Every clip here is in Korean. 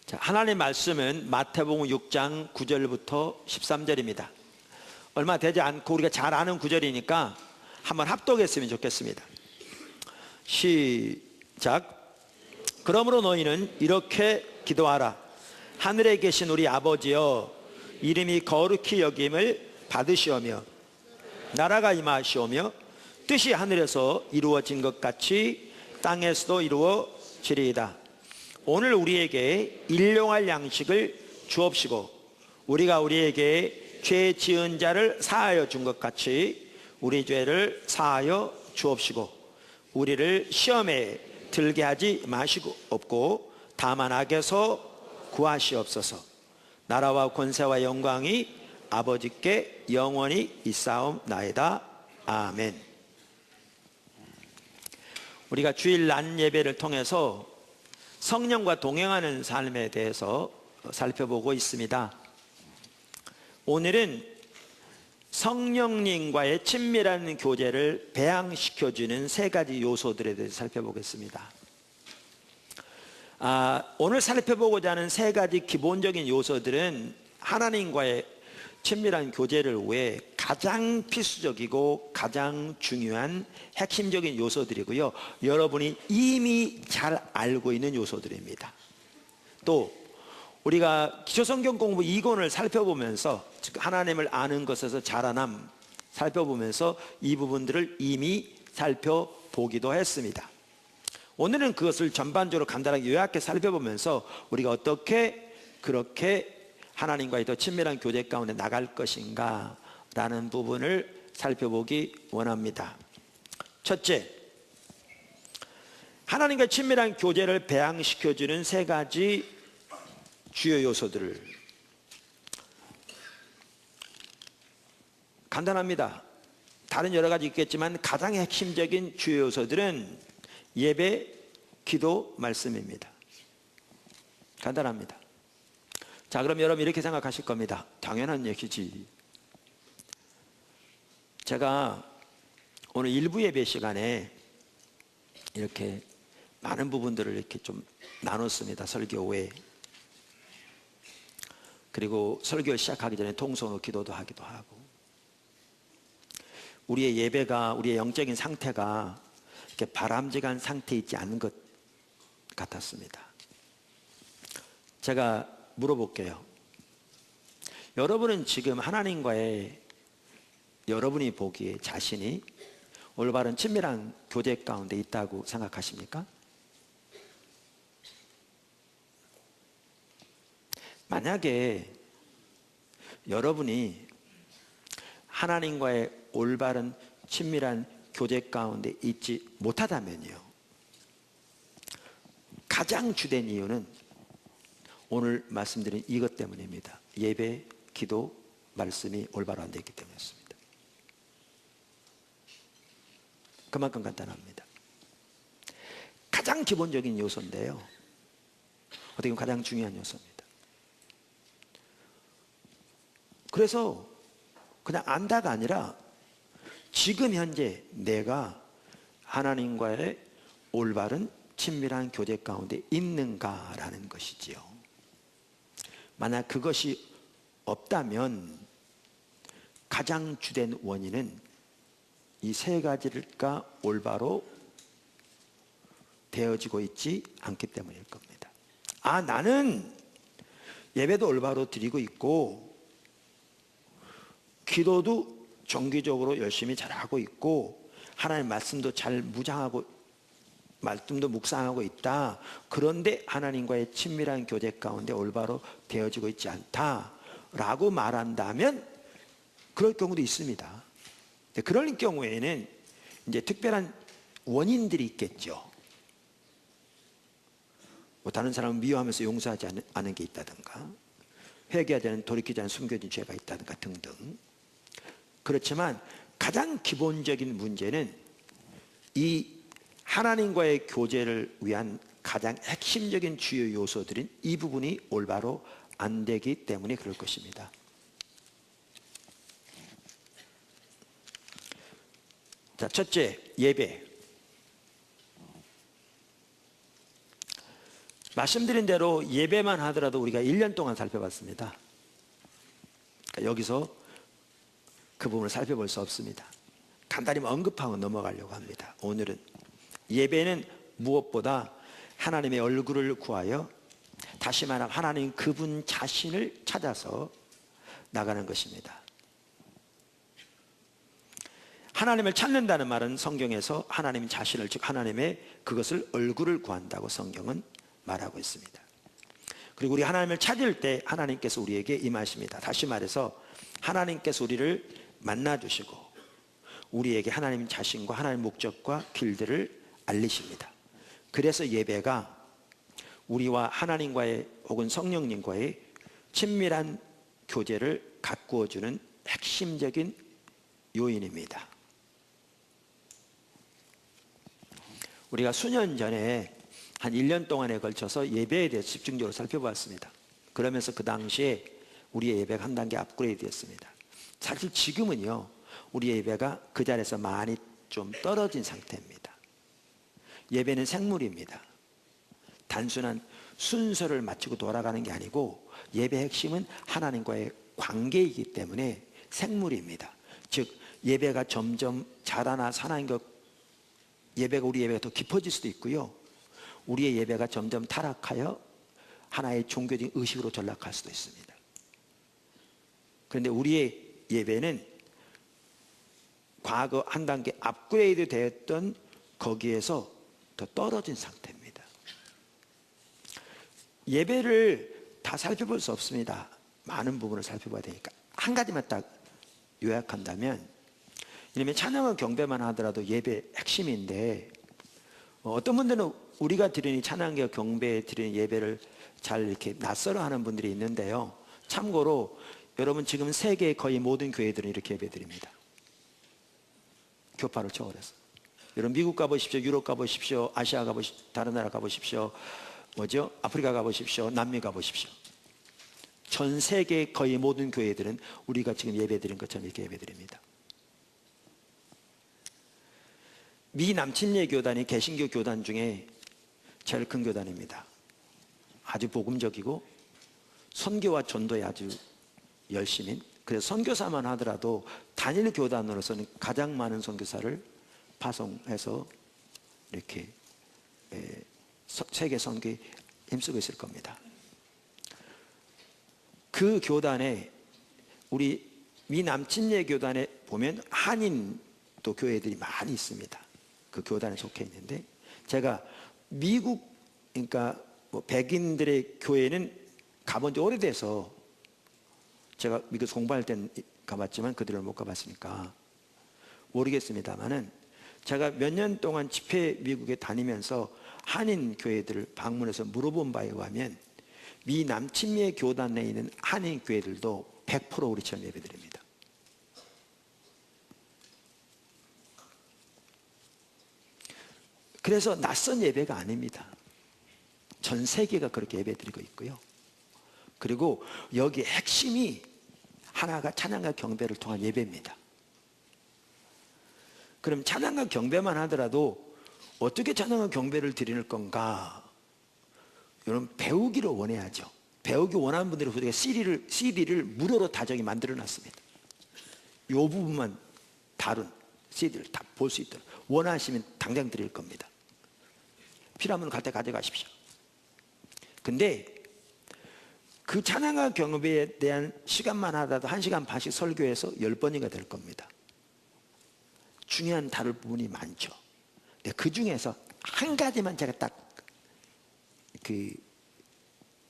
자, 하나님의 말씀은 마태복음 6장 9절부터 13절입니다. 얼마 되지 않고 우리가 잘 아는 구절이니까 한번 합독했으면 좋겠습니다. 시작. 그러므로 너희는 이렇게 기도하라. 하늘에 계신 우리 아버지여, 이름이 거룩히 여김을 받으시오며 나라가 임하시오며 뜻이 하늘에서 이루어진 것 같이 땅에서도 이루어지리이다. 오늘 우리에게 일용할 양식을 주옵시고 우리가 우리에게 죄 지은 자를 사하여 준 것 같이 우리 죄를 사하여 주옵시고 우리를 시험에 들게 하지 마시고 없고 다만 악에서 구하시옵소서. 나라와 권세와 영광이 아버지께 영원히 있사옵나이다. 아멘. 우리가 주일 낮 예배를 통해서 성령과 동행하는 삶에 대해서 살펴보고 있습니다. 오늘은 성령님과의 친밀한 교제를 배양시켜주는 세 가지 요소들에 대해서 살펴보겠습니다. 오늘 살펴보고자 하는 세 가지 기본적인 요소들은 하나님과의 친밀한 교제를 위해 가장 필수적이고 가장 중요한 핵심적인 요소들이고요, 여러분이 이미 잘 알고 있는 요소들입니다. 또 우리가 기초성경 공부 2권을 살펴보면서, 즉 하나님을 아는 것에서 자라남 살펴보면서 이 부분들을 이미 살펴보기도 했습니다. 오늘은 그것을 전반적으로 간단하게 요약해 살펴보면서 우리가 어떻게 그렇게 하나님과의 더 친밀한 교제 가운데 나갈 것인가 라는 부분을 살펴보기 원합니다. 첫째, 하나님과 친밀한 교제를 배양시켜주는 세 가지 주요 요소들을, 간단합니다. 다른 여러 가지 있겠지만 가장 핵심적인 주요 요소들은 예배, 기도, 말씀입니다. 간단합니다. 자, 그럼 여러분 이렇게 생각하실 겁니다. 당연한 얘기지. 제가 오늘 일부 예배 시간에 이렇게 많은 부분들을 이렇게 좀 나눴습니다. 설교 후에. 그리고 설교를 시작하기 전에 통성으로 기도도 하기도 하고, 우리의 예배가, 우리의 영적인 상태가 이렇게 바람직한 상태에 있지 않은 것 같았습니다. 제가 물어볼게요. 여러분은 지금 하나님과의, 여러분이 보기에 자신이 올바른 친밀한 교제 가운데 있다고 생각하십니까? 만약에 여러분이 하나님과의 올바른 친밀한 교제 가운데 있지 못하다면요, 가장 주된 이유는 오늘 말씀드린 이것 때문입니다. 예배, 기도, 말씀이 올바로 안 되기 때문이었습니다. 그만큼 간단합니다. 가장 기본적인 요소인데요, 어떻게 보면 가장 중요한 요소입니다. 그래서 그냥 안다가 아니라 지금 현재 내가 하나님과의 올바른 친밀한 교제 가운데 있는가라는 것이지요. 만약 그것이 없다면 가장 주된 원인은 이 세 가지가 올바로 되어지고 있지 않기 때문일 겁니다. 나는 예배도 올바로 드리고 있고 기도도 정기적으로 열심히 잘하고 있고 하나님의 말씀도 잘 말씀도 묵상하고 있다. 그런데 하나님과의 친밀한 교제 가운데 올바로 되어지고 있지 않다라고 말한다면 그럴 경우도 있습니다. 그럴 경우에는 이제 특별한 원인들이 있겠죠. 뭐 다른 사람을 미워하면서 용서하지 않은 게 있다든가, 회개하지 않은, 돌이키지 않은 숨겨진 죄가 있다든가 등등. 그렇지만 가장 기본적인 문제는 이 하나님과의 교제를 위한 가장 핵심적인 주요 요소들인 이 부분이 올바로 안 되기 때문에 그럴 것입니다. 자, 첫째, 예배. 말씀드린 대로 예배만 하더라도 우리가 1년 동안 살펴봤습니다. 그러니까 여기서 그 부분을 살펴볼 수 없습니다. 간단히 언급하고 넘어가려고 합니다. 오늘은 예배는 무엇보다 하나님의 얼굴을 구하여, 다시 말하면 하나님 그분 자신을 찾아서 나가는 것입니다. 하나님을 찾는다는 말은 성경에서 하나님 자신을, 즉 하나님의 그것을, 얼굴을 구한다고 성경은 말하고 있습니다. 그리고 우리 하나님을 찾을 때 하나님께서 우리에게 임하십니다. 다시 말해서 하나님께서 우리를 만나주시고 우리에게 하나님 자신과 하나님 목적과 길들을 알리십니다. 그래서 예배가 우리와 하나님과의 혹은 성령님과의 친밀한 교제를 가꾸어주는 핵심적인 요인입니다. 우리가 수년 전에 한 1년 동안에 걸쳐서 예배에 대해서 집중적으로 살펴봤습니다. 그러면서 그 당시에 우리의 예배가 한 단계 업그레이드 됐습니다. 사실 지금은요, 우리의 예배가 그 자리에서 많이 좀 떨어진 상태입니다. 예배는 생물입니다. 단순한 순서를 마치고 돌아가는 게 아니고 예배의 핵심은 하나님과의 관계이기 때문에 생물입니다. 즉 예배가 점점 자라나 하나님과 예배가, 우리 예배가 더 깊어질 수도 있고요, 우리의 예배가 점점 타락하여 하나의 종교적인 의식으로 전락할 수도 있습니다. 그런데 우리의 예배는 과거 한 단계 업그레이드 되었던 거기에서 더 떨어진 상태입니다. 예배를 다 살펴볼 수 없습니다. 많은 부분을 살펴봐야 되니까 한 가지만 딱 요약한다면, 이러면 찬양과 경배만 하더라도 예배 핵심인데, 어떤 분들은 우리가 드리는 찬양과 경배 드리는 예배를 잘 이렇게 낯설어 하는 분들이 있는데요, 참고로 여러분 지금 세계의 거의 모든 교회들은 이렇게 예배 드립니다. 교파를 초월해서. 여러분 미국 가보십시오, 유럽 가보십시오, 아시아 가보십시오, 다른 나라 가보십시오, 아프리카 가보십시오, 남미 가보십시오. 전 세계 거의 모든 교회들은 우리가 지금 예배 드린 것처럼 이렇게 예배 드립니다. 미 남침예 교단이 개신교 교단 중에 제일 큰 교단입니다. 아주 복음적이고 선교와 전도에 아주 열심인, 그래서 선교사만 하더라도 단일 교단으로서는 가장 많은 선교사를 파송해서 이렇게 세계 선교에 힘쓰고 있을 겁니다. 그 교단에, 우리 미 남침예 교단에 보면 한인 또 교회들이 많이 있습니다. 그 교단에 속해 있는데, 제가 미국, 그러니까 백인들의 교회는 가본 지 오래돼서, 제가 미국 공부할 땐 가봤지만 그들을 못 가봤으니까 모르겠습니다만은, 제가 몇 년 동안 집회 미국에 다니면서 한인 교회들을 방문해서 물어본 바에 의하면 미 남침예 교단 내에 있는 한인 교회들도 100% 우리처럼 예배드립니다. 그래서 낯선 예배가 아닙니다. 전 세계가 그렇게 예배드리고 있고요. 그리고 여기 핵심이 하나가 찬양과 경배를 통한 예배입니다. 그럼 찬양과 경배만 하더라도 어떻게 찬양과 경배를 드리는 건가? 여러분 배우기를 원해야죠. 배우기 원하는 분들이 우리가 CD를 무료로 다정히 만들어 놨습니다. 이 부분만 다룬 CD를 다 볼 수 있도록 원하시면 당장 드릴 겁니다. 필요하면 갈 때 가져가십시오. 근데 그 찬양과 경배에 대한 시간만 하더라도 1시간 반씩 설교해서 10번이가 될 겁니다. 중요한 다룰 부분이 많죠. 근데 그 중에서 한 가지만 제가 딱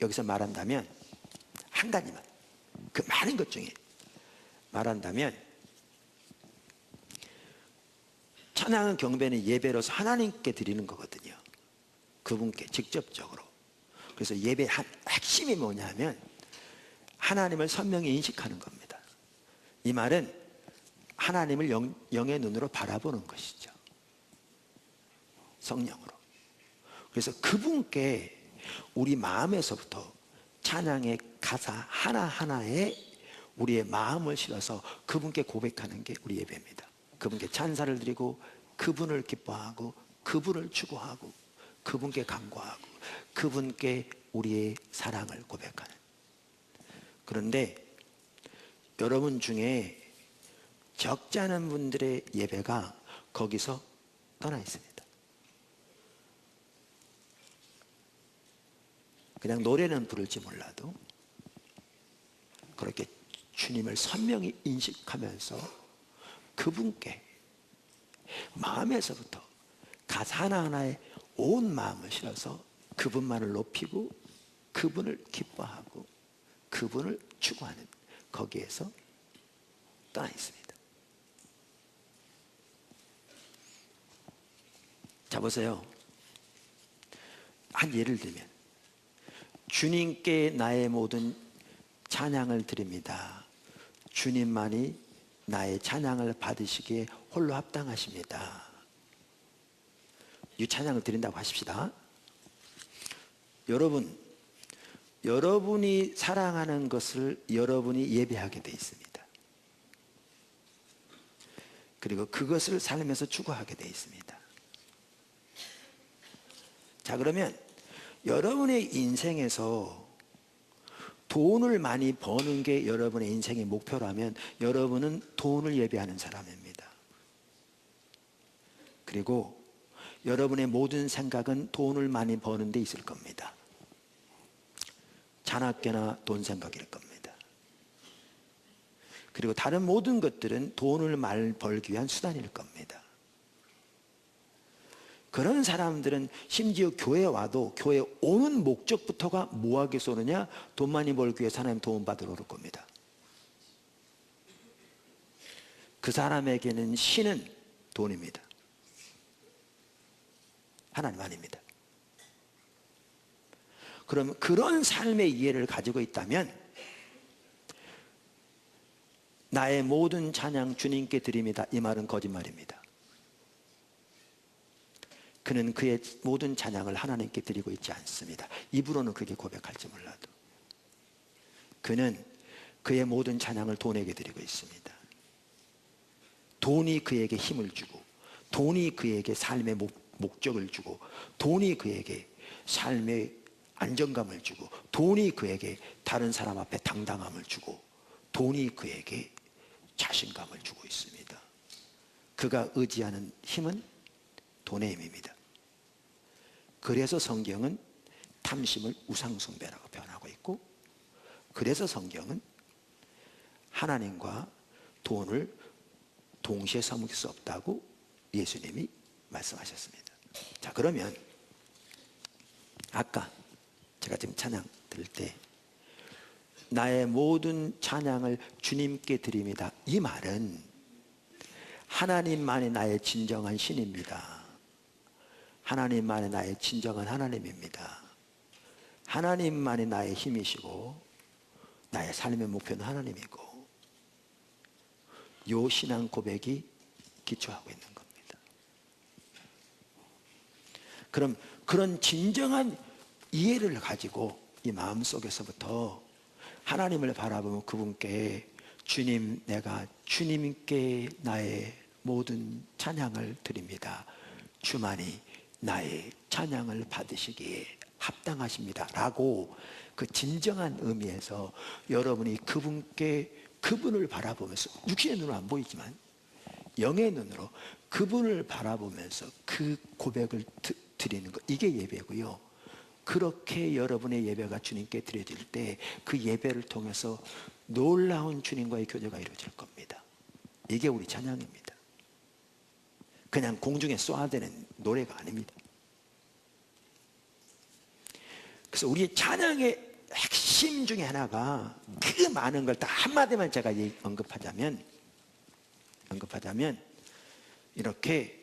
여기서 말한다면, 한 가지만, 그 많은 것 중에 말한다면, 찬양과 경배는 예배로서 하나님께 드리는 거거든요. 그분께 직접적으로. 그래서 예배의 핵심이 뭐냐면 하나님을 선명히 인식하는 겁니다. 이 말은 하나님을 영의 눈으로 바라보는 것이죠. 성령으로. 그래서 그분께 우리 마음에서부터 찬양의 가사 하나하나에 우리의 마음을 실어서 그분께 고백하는 게 우리 예배입니다. 그분께 찬사를 드리고 그분을 기뻐하고 그분을 추구하고 그분께 간구하고 그분께 우리의 사랑을 고백하는. 그런데 여러분 중에 적지 않은 분들의 예배가 거기서 떠나 있습니다. 그냥 노래는 부를지 몰라도 그렇게 주님을 선명히 인식하면서 그분께 마음에서부터 가사 하나하나에 온 마음을 실어서 그분만을 높이고 그분을 기뻐하고 그분을 추구하는, 거기에서 떠나 있습니다. 자, 보세요. 한 예를 들면 주님께 나의 모든 찬양을 드립니다. 주님만이 나의 찬양을 받으시기에 홀로 합당하십니다. 이 찬양을 드린다고 하십시다. 여러분이 사랑하는 것을 여러분이 예배하게 돼 있습니다. 그리고 그것을 삶에서 추구하게 돼 있습니다. 자, 그러면 여러분의 인생에서 돈을 많이 버는 게 여러분의 인생의 목표라면 여러분은 돈을 예배하는 사람입니다. 그리고 여러분의 모든 생각은 돈을 많이 버는 데 있을 겁니다. 자나깨나 돈 생각일 겁니다. 그리고 다른 모든 것들은 돈을 많이 벌기 위한 수단일 겁니다. 그런 사람들은 심지어 교회에 와도 교회에 오는 목적부터가 뭐하기 위해서 오느냐? 돈 많이 벌기 위해서 하나님 도움 받으러 올 겁니다. 그 사람에게는 신은 돈입니다. 하나님 아닙니다. 그럼 그런 삶의 이해를 가지고 있다면 나의 모든 찬양 주님께 드립니다, 이 말은 거짓말입니다. 그는 그의 모든 찬양을 하나님께 드리고 있지 않습니다. 입으로는 그렇게 고백할지 몰라도 그는 그의 모든 찬양을 돈에게 드리고 있습니다. 돈이 그에게 힘을 주고, 돈이 그에게 삶의 목적을 주고, 돈이 그에게 삶의 안정감을 주고, 돈이 그에게 다른 사람 앞에 당당함을 주고, 돈이 그에게 자신감을 주고 있습니다. 그가 의지하는 힘은 돈의 힘입니다. 그래서 성경은 탐심을 우상숭배라고 표현하고 있고, 그래서 성경은 하나님과 돈을 동시에 섬길 수 없다고 예수님이 말씀하셨습니다. 자, 그러면 아까 제가 지금 찬양 드릴 때 나의 모든 찬양을 주님께 드립니다, 이 말은 하나님만이 나의 진정한 신입니다. 하나님만이 나의 진정한 하나님입니다. 하나님만이 나의 힘이시고 나의 삶의 목표는 하나님이고, 요 신앙 고백이 기초하고 있는 겁니다. 그럼 그런 진정한 이해를 가지고 이 마음속에서부터 하나님을 바라보면 그분께 주님, 내가 주님께 나의 모든 찬양을 드립니다. 주만이 나의 찬양을 받으시기에 합당하십니다 라고 그 진정한 의미에서 여러분이 그분을 바라보면서, 육신의 눈으로 안 보이지만 영의 눈으로 그분을 바라보면서 그 고백을 드리는 것, 이게 예배고요. 그렇게 여러분의 예배가 주님께 드려질 때 그 예배를 통해서 놀라운 주님과의 교제가 이루어질 겁니다. 이게 우리 찬양입니다. 그냥 공중에 쏘아대는 노래가 아닙니다. 그래서 우리의 찬양의 핵심 중에 하나가, 그 많은 걸 다 한마디만 제가 언급하자면 이렇게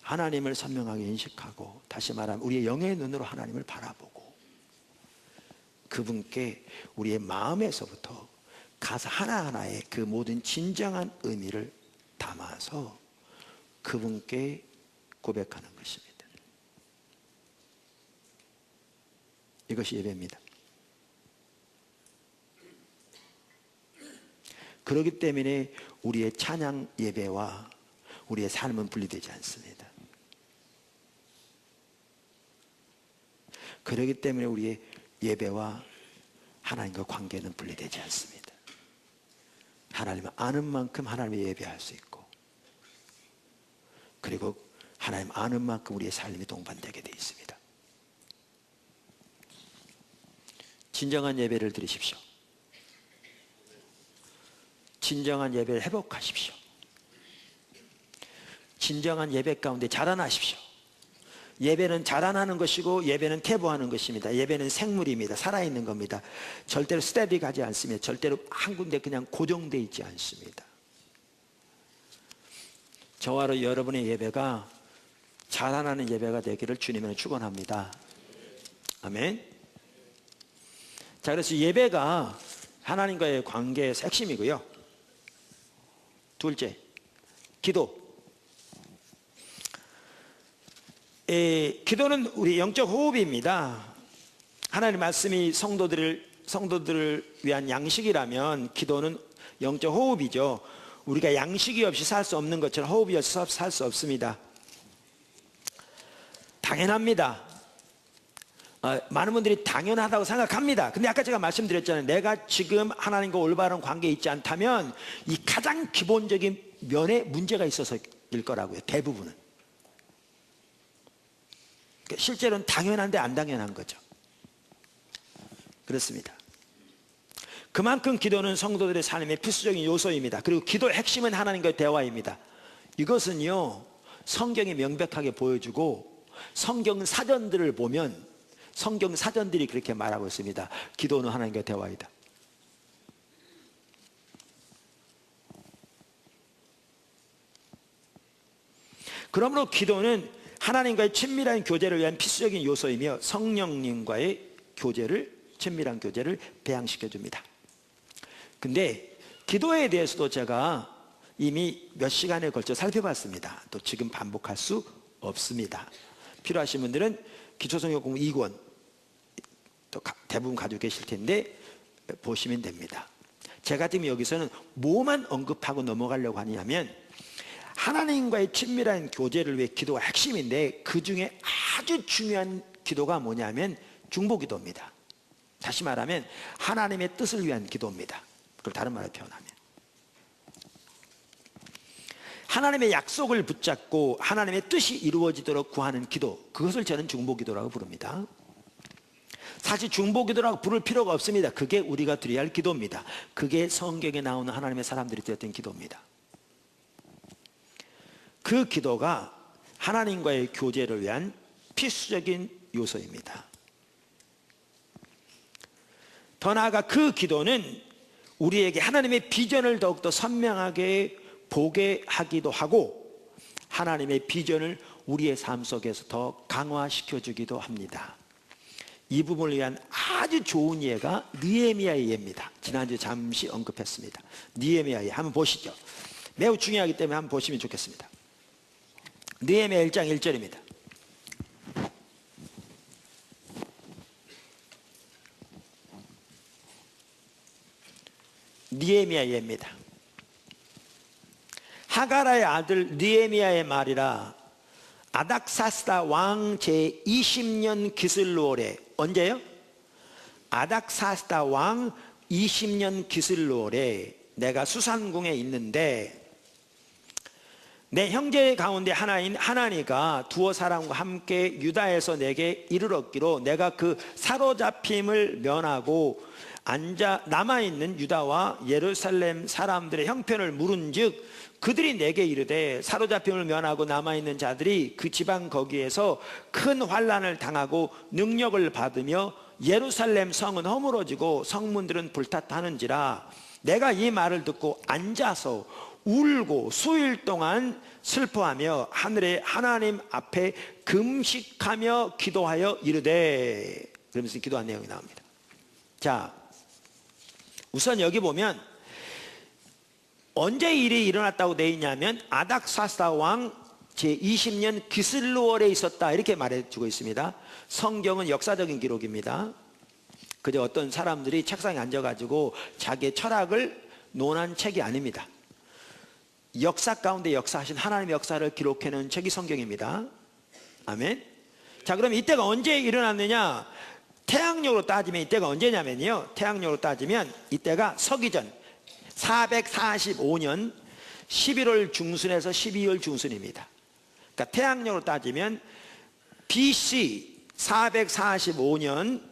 하나님을 선명하게 인식하고, 다시 말하면 우리의 영의 눈으로 하나님을 바라보고 그분께 우리의 마음에서부터 가사 하나하나에 그 모든 진정한 의미를 담아서 그분께 고백하는 것입니다. 이것이 예배입니다. 그렇기 때문에 우리의 찬양 예배와 우리의 삶은 분리되지 않습니다. 그렇기 때문에 우리의 예배와 하나님과 관계는 분리되지 않습니다. 하나님을 아는 만큼 하나님을 예배할 수 있고, 그리고 하나님 아는 만큼 우리의 삶이 동반되게 되어 있습니다. 진정한 예배를 드리십시오. 진정한 예배를 회복하십시오. 진정한 예배 가운데 자라나십시오. 예배는 자라나는 것이고 예배는 퇴보하는 것입니다. 예배는 생물입니다. 살아있는 겁니다. 절대로 스테디 가지 않습니다. 절대로 한 군데 그냥 고정되어 있지 않습니다. 저와 여러분의 예배가 자라나는 예배가 되기를 주님은 축원합니다. 아멘. 자, 그래서 예배가 하나님과의 관계의 핵심이고요. 둘째, 기도. 기도는 우리 영적 호흡입니다. 하나님 말씀이 성도들을 위한 양식이라면 기도는 영적 호흡이죠. 우리가 양식이 없이 살 수 없는 것처럼 호흡이 없이 살 수 없습니다. 당연합니다. 많은 분들이 당연하다고 생각합니다. 근데 아까 제가 말씀드렸잖아요. 내가 지금 하나님과 올바른 관계에 있지 않다면 이 가장 기본적인 면에 문제가 있어서일 거라고요. 대부분은. 실제로는 당연한데 안 당연한 거죠. 그렇습니다. 그만큼 기도는 성도들의 삶의 필수적인 요소입니다. 그리고 기도의 핵심은 하나님과의 대화입니다. 이것은요, 성경이 명백하게 보여주고 성경 사전들을 보면 성경 사전들이 그렇게 말하고 있습니다. 기도는 하나님과의 대화이다. 그러므로 기도는 하나님과의 친밀한 교제를 위한 필수적인 요소이며 성령님과의 친밀한 교제를 배양시켜 줍니다. 근데 기도에 대해서도 제가 이미 몇 시간에 걸쳐 살펴봤습니다. 또 지금 반복할 수 없습니다. 필요하신 분들은 기초성경 공부 2권 또 대부분 가지고 계실 텐데 보시면 됩니다. 제가 지금 여기서는 뭐만 언급하고 넘어가려고 하냐면 하나님과의 친밀한 교제를 위해 기도가 핵심인데 그 중에 아주 중요한 기도가 뭐냐면 중보기도입니다. 다시 말하면 하나님의 뜻을 위한 기도입니다. 그걸 다른 말로 표현하면 하나님의 약속을 붙잡고 하나님의 뜻이 이루어지도록 구하는 기도, 그것을 저는 중보기도라고 부릅니다. 사실 중보기도라고 부를 필요가 없습니다. 그게 우리가 드려야 할 기도입니다. 그게 성경에 나오는 하나님의 사람들이 드렸던 기도입니다. 그 기도가 하나님과의 교제를 위한 필수적인 요소입니다. 더 나아가 그 기도는 우리에게 하나님의 비전을 더욱더 선명하게 보게 하기도 하고 하나님의 비전을 우리의 삶 속에서 더 강화시켜 주기도 합니다. 이 부분을 위한 아주 좋은 예가 느헤미야의 예입니다. 지난주에 잠시 언급했습니다. 느헤미야의 예 한번 보시죠. 매우 중요하기 때문에 한번 보시면 좋겠습니다. 느헤미야 1장 1절입니다. 느헤미야의 예입니다. 하가라의 아들 느헤미야의 말이라 아닥사스다 왕 제20년 기슬루올에, 언제요? 아닥사스다 왕 20년 기슬루올에 내가 수산궁에 있는데 내 형제 가운데 하나인 하나니가 두어 사람과 함께 유다에서 내게 이르렀기로 내가 그 사로잡힘을 면하고 남아있는 유다와 예루살렘 사람들의 형편을 물은즉 그들이 내게 이르되 사로잡힘을 면하고 남아있는 자들이 그 지방 거기에서 큰 환난을 당하고 능력을 받으며 예루살렘 성은 허물어지고 성문들은 불탔다는지라 내가 이 말을 듣고 앉아서 울고 수일 동안 슬퍼하며 하늘의 하나님 앞에 금식하며 기도하여 이르되, 그러면서 기도한 내용이 나옵니다. 자, 우선 여기 보면 언제 일이 일어났다고 되어 있냐면 아닥사스다 왕 제20년 기슬루월에 있었다 이렇게 말해주고 있습니다. 성경은 역사적인 기록입니다. 그저 어떤 사람들이 책상에 앉아가지고 자기의 철학을 논한 책이 아닙니다. 역사 가운데 역사하신 하나님의 역사를 기록해놓은 책이 성경입니다. 아멘. 자, 그럼 이때가 언제 일어났느냐? 태양력으로 따지면 이때가 언제냐면요, 태양력으로 따지면 이때가 서기전 445년 11월 중순에서 12월 중순입니다. 그러니까 태양력으로 따지면 BC 445년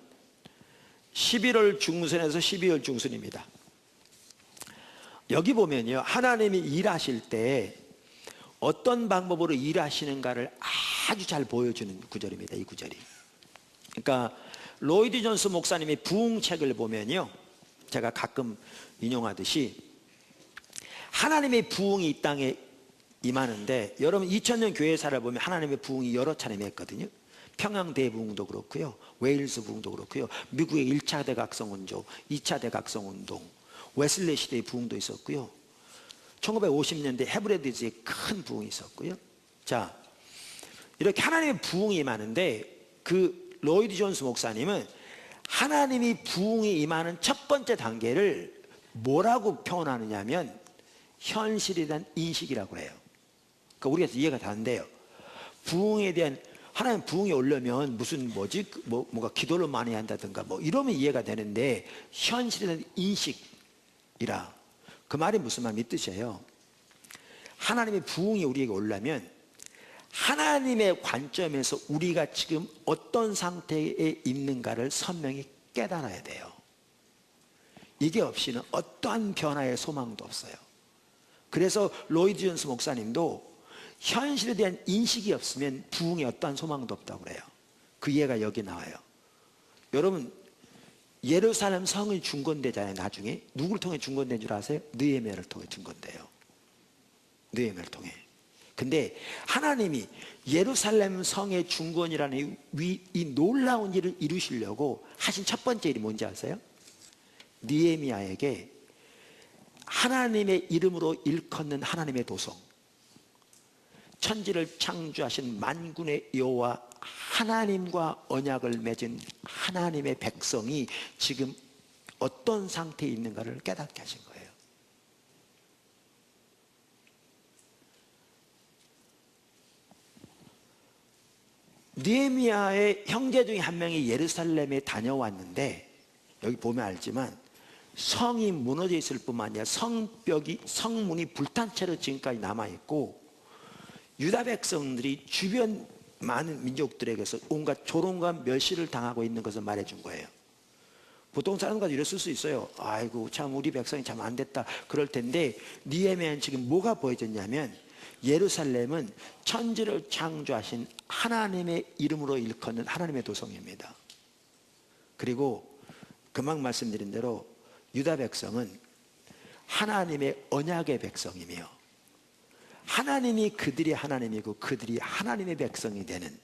11월 중순에서 12월 중순입니다. 여기 보면요, 하나님이 일하실 때 어떤 방법으로 일하시는가를 아주 잘 보여주는 구절입니다. 이 구절이. 그러니까 로이드 존스 목사님의 부흥책을 보면요, 제가 가끔 인용하듯이 하나님의 부흥이 이 땅에 임하는데, 여러분 2000년 교회사를 보면 하나님의 부흥이 여러 차례 했거든요. 평양 대부흥도 그렇고요, 웨일스 부흥도 그렇고요, 미국의 1차 대각성운동, 2차 대각성운동, 웨슬리 시대의 부흥도 있었고요, 1950년대 헤브레드즈의 큰 부흥이 있었고요. 자, 이렇게 하나님의 부흥이 임하는데, 그 로이드 존스 목사님은 하나님이 부흥이 임하는 첫 번째 단계를 뭐라고 표현하느냐면 현실에 대한 인식이라고 해요. 그러니까 우리가 이해가 다른데요, 부흥에 대한, 하나님 부흥이 오려면 무슨 뭐가 기도를 많이 한다든가 뭐 이러면 이해가 되는데, 현실에 대한 인식이라. 그 말이 무슨 말이 뜻이에요? 하나님의 부흥이 우리에게 오려면 하나님의 관점에서 우리가 지금 어떤 상태에 있는가를 선명히 깨달아야 돼요. 이게 없이는 어떠한 변화의 소망도 없어요. 그래서 로이드 존스 목사님도 현실에 대한 인식이 없으면 부흥에 어떠한 소망도 없다고 그래요. 그 이해가 여기 나와요. 여러분, 예루살렘 성이 중건되잖아요. 나중에 누구를 통해 중건된 줄 아세요? 느헤미야를 통해 중건돼요. 느헤미야를 통해. 근데 하나님이 예루살렘 성의 중건이라는 이 놀라운 일을 이루시려고 하신 첫 번째 일이 뭔지 아세요? 느헤미야에게 하나님의 이름으로 일컫는 하나님의 도성, 천지를 창조하신 만군의 여호와 하나님과 언약을 맺은 하나님의 백성이 지금 어떤 상태에 있는가를 깨닫게 하신 거예요. 느헤미야의 형제 중에 한 명이 예루살렘에 다녀왔는데, 여기 보면 알지만 성이 무너져 있을 뿐만 아니라 성문이 불탄 채로 지금까지 남아있고, 유다 백성들이 주변 많은 민족들에게서 온갖 조롱과 멸시를 당하고 있는 것을 말해준 거예요. 보통 사람과 이랬을 수 있어요. 아이고 참 우리 백성이 참 안 됐다 그럴 텐데, 느헤미야는 지금 뭐가 보여졌냐면 예루살렘은 천지를 창조하신 하나님의 이름으로 일컫는 하나님의 도성입니다. 그리고 금방 말씀드린 대로 유다 백성은 하나님의 언약의 백성이며 하나님이 그들이 하나님이고 그들이 하나님의 백성이 되는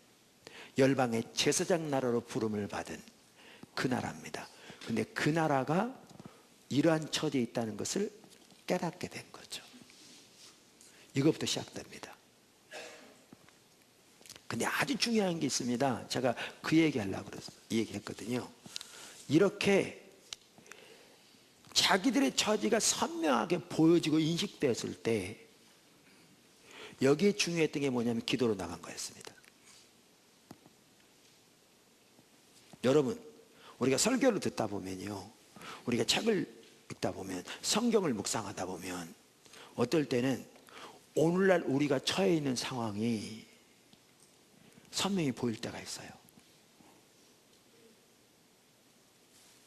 열방의 제사장 나라로 부름을 받은 그 나라입니다. 근데 그 나라가 이러한 처지에 있다는 것을 깨닫게 된 거죠. 이것부터 시작됩니다. 근데 아주 중요한 게 있습니다. 제가 그 얘기하려고 그래서 이 얘기했거든요. 이렇게 자기들의 처지가 선명하게 보여지고 인식되었을 때 여기에 중요했던 게 뭐냐면 기도로 나간 거였습니다. 여러분, 우리가 설교를 듣다 보면요, 우리가 책을 읽다 보면, 성경을 묵상하다 보면 어떨 때는 오늘날 우리가 처해 있는 상황이 선명히 보일 때가 있어요.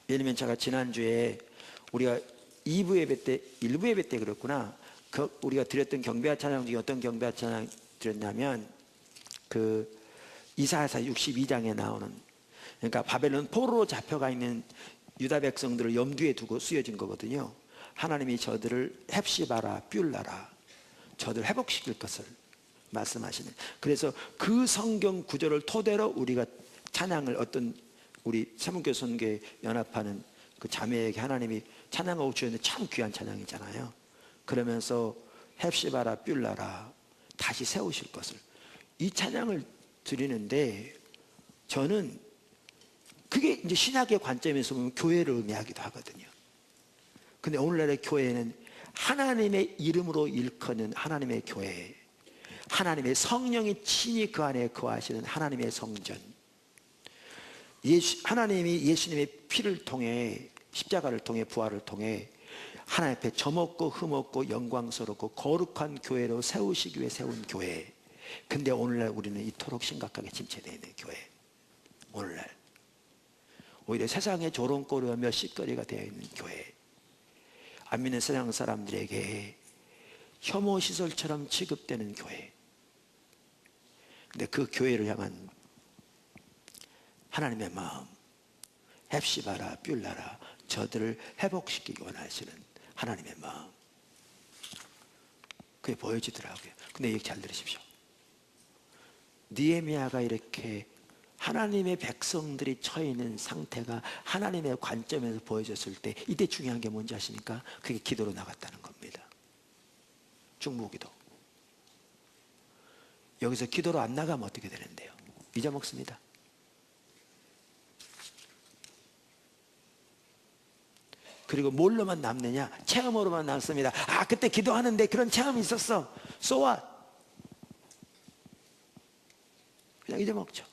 예를 들면 제가 지난주에 우리가 2부 예배 때, 1부 예배 때 그랬구나, 우리가 드렸던 경배와 찬양 중에 어떤 경배와 찬양 드렸냐면 그 이사야서 62장에 나오는, 그러니까 바벨론 포로로 잡혀가 있는 유다 백성들을 염두에 두고 쓰여진 거거든요. 하나님이 저들을 헵시바라 뷸라라, 저들을 회복시킬 것을 말씀하시는. 그래서 그 성경 구절을 토대로 우리가 찬양을, 어떤 우리 세문교 선교에 연합하는 그 자매에게 하나님이 찬양하고 주셨는데 참 귀한 찬양이잖아요. 그러면서 헵시바라 뷸라라, 다시 세우실 것을, 이 찬양을 드리는데, 저는 그게 이제 신학의 관점에서 보면 교회를 의미하기도 하거든요. 근데 오늘날의 교회는 하나님의 이름으로 일컫는 하나님의 교회, 하나님의 성령이 친히 그 안에 거하시는 하나님의 성전, 하나님이 예수님의 피를 통해, 십자가를 통해, 부활을 통해 하나님 앞에 점없고 흠없고 영광스럽고 거룩한 교회로 세우시기 위해 세운 교회. 근데 오늘날 우리는 이토록 심각하게 침체되어 있는 교회. 오늘날 오히려 세상의 조롱거리와 몇십거리가 되어 있는 교회. 안 믿는 세상 사람들에게 혐오 시설처럼 취급되는 교회. 근데 그 교회를 향한 하나님의 마음, 헵시바라 뷸라라, 저들을 회복시키기 원하시는 하나님의 마음, 그게 보여지더라고요. 근데 얘기 잘 들으십시오. 느헤미야가 이렇게 하나님의 백성들이 처해 있는 상태가 하나님의 관점에서 보여졌을 때, 이때 중요한 게 뭔지 아십니까? 그게 기도로 나갔다는 겁니다. 중보기도. 여기서 기도로 안 나가면 어떻게 되는데요? 잊어먹습니다. 그리고 뭘로만 남느냐? 체험으로만 남습니다. 아, 그때 기도하는데 그런 체험이 있었어. So what? 그냥 잊어먹죠.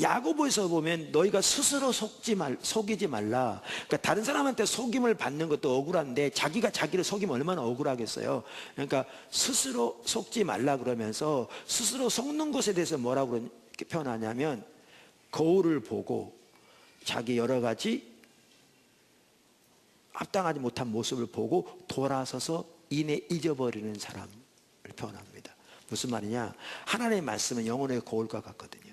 야고보에서 보면 너희가 스스로 속이지 말라. 그러니까 다른 사람한테 속임을 받는 것도 억울한데 자기가 자기를 속이면 얼마나 억울하겠어요. 그러니까 스스로 속지 말라 그러면서 스스로 속는 것에 대해서 뭐라고 이렇게 표현하냐면, 거울을 보고 자기 여러 가지 합당하지 못한 모습을 보고 돌아서서 이내 잊어버리는 사람을 표현합니다. 무슨 말이냐? 하나님의 말씀은 영혼의 거울과 같거든요.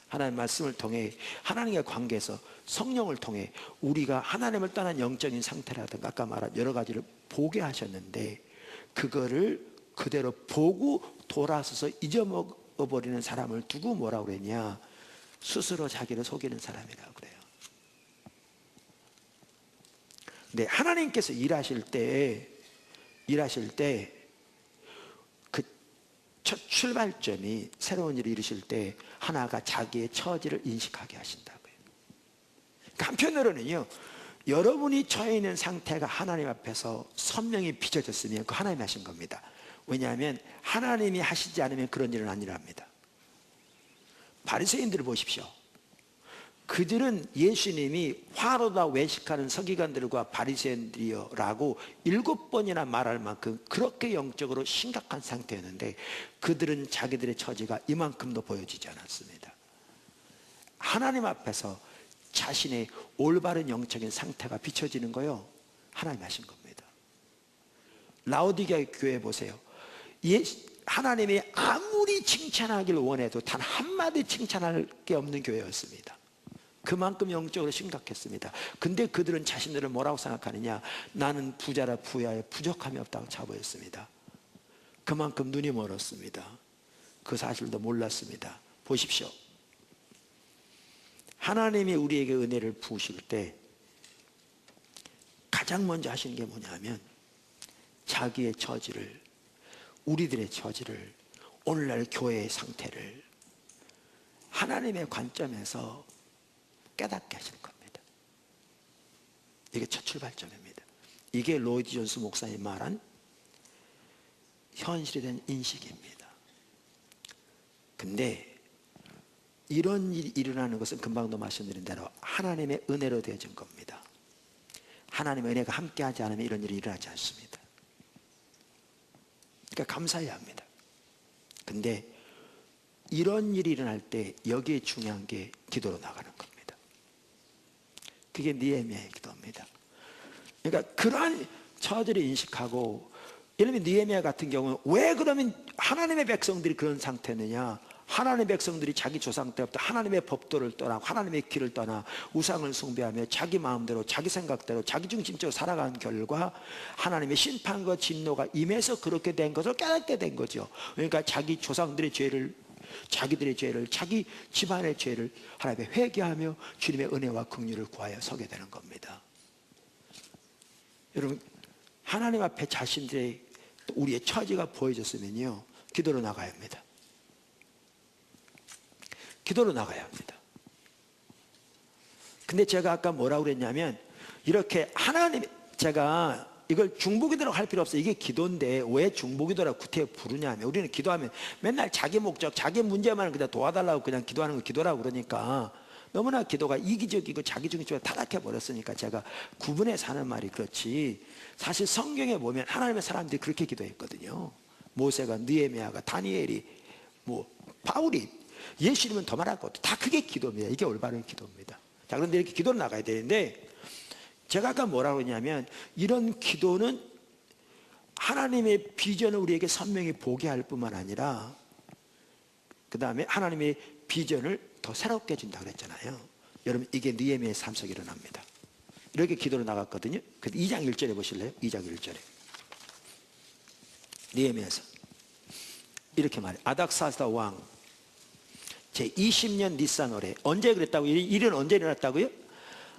하나님의 말씀을 통해, 하나님의 관계에서 성령을 통해 우리가 하나님을 떠난 영적인 상태라든가 아까 말한 여러 가지를 보게 하셨는데, 그거를 그대로 보고 돌아서서 잊어먹어버리는 사람을 두고 뭐라고 그랬냐? 스스로 자기를 속이는 사람이라고 그래요. 근데 하나님께서 일하실 때 그 첫 출발점이, 새로운 일을 이루실 때 하나가 자기의 처지를 인식하게 하신다고요. 그러니까 한편으로는요, 여러분이 처해 있는 상태가 하나님 앞에서 선명히 비춰졌으면 그 하나님이 하신 겁니다. 왜냐하면 하나님이 하시지 않으면 그런 일은 아니랍니다. 바리새인들을 보십시오. 그들은 예수님이 화로다 외식하는 서기관들과 바리새인들이여라고 7번이나 말할 만큼 그렇게 영적으로 심각한 상태였는데, 그들은 자기들의 처지가 이만큼도 보여지지 않았습니다. 하나님 앞에서 자신의 올바른 영적인 상태가 비춰지는 거요, 하나님 하신 겁니다. 라오디게아 교회 보세요. 하나님이 아무리 칭찬하기를 원해도 단 한마디 칭찬할 게 없는 교회였습니다. 그만큼 영적으로 심각했습니다. 근데 그들은 자신들을 뭐라고 생각하느냐? 나는 부자라 부야에 부족함이 없다고 자부했습니다. 그만큼 눈이 멀었습니다. 그 사실도 몰랐습니다. 보십시오. 하나님이 우리에게 은혜를 부으실 때 가장 먼저 하시는 게 뭐냐면, 자기의 처지를, 우리들의 처지를, 오늘날 교회의 상태를 하나님의 관점에서 깨닫게 하시는 겁니다. 이게 첫 출발점입니다. 이게 로이드 존스 목사님이 말한 현실에 대한 인식입니다. 근데 이런 일이 일어나는 것은 금방도 말씀드린 대로 하나님의 은혜로 되어진 겁니다. 하나님의 은혜가 함께하지 않으면 이런 일이 일어나지 않습니다. 그러니까 감사해야 합니다. 근데 이런 일이 일어날 때 여기에 중요한 게 기도로 나가는 겁니다. 그게 느헤미야의 기도입니다. 그러니까 그러한 처지를 인식하고, 예를 들면 느헤미야 같은 경우는 왜 그러면 하나님의 백성들이 그런 상태느냐? 하나님의 백성들이 자기 조상 때부터 하나님의 법도를 떠나고 하나님의 길을 떠나 우상을 숭배하며 자기 마음대로 자기 생각대로 자기 중심적으로 살아간 결과 하나님의 심판과 진노가 임해서 그렇게 된 것을 깨닫게 된 거죠. 그러니까 자기 조상들의 죄를, 자기들의 죄를, 자기 집안의 죄를 하나님의 회개하며 주님의 은혜와 긍휼을 구하여 서게 되는 겁니다. 여러분, 하나님 앞에 자신들의, 우리의 처지가 보여졌으면요, 기도로 나가야 합니다. 기도로 나가야 합니다. 근데 제가 아까 뭐라고 그랬냐면, 이렇게 하나님, 제가 이걸 중보기도라고 할 필요 없어요. 이게 기도인데 왜 중보기도라고 구태여 부르냐면, 우리는 기도하면 맨날 자기 목적, 자기 문제만 그냥 도와달라고 그냥 기도하는 거 기도라고 그러니까 너무나 기도가 이기적이고 자기중심적으로 타락해 버렸으니까 제가 구분해서 하는 말이 그렇지, 사실 성경에 보면 하나님의 사람들이 그렇게 기도했거든요. 모세가, 느헤미야가, 다니엘이, 뭐 바울이, 예수님은 더 말할 것도 다 그게 기도입니다. 이게 올바른 기도입니다. 자, 그런데 이렇게 기도를 나가야 되는데, 제가 아까 뭐라고 했냐면, 이런 기도는 하나님의 비전을 우리에게 선명히 보게 할 뿐만 아니라 그 다음에 하나님의 비전을 더 새롭게 해준다고 그랬잖아요. 여러분, 이게 느헤미야의 삶 속에 일어납니다. 이렇게 기도로 나갔거든요. 2장 1절에 보실래요? 2장 1절에 느헤미야에서 이렇게 말해. 아닥사스다 왕 제 20년 니산월에, 언제 그랬다고? 일은 언제 일어났다고요?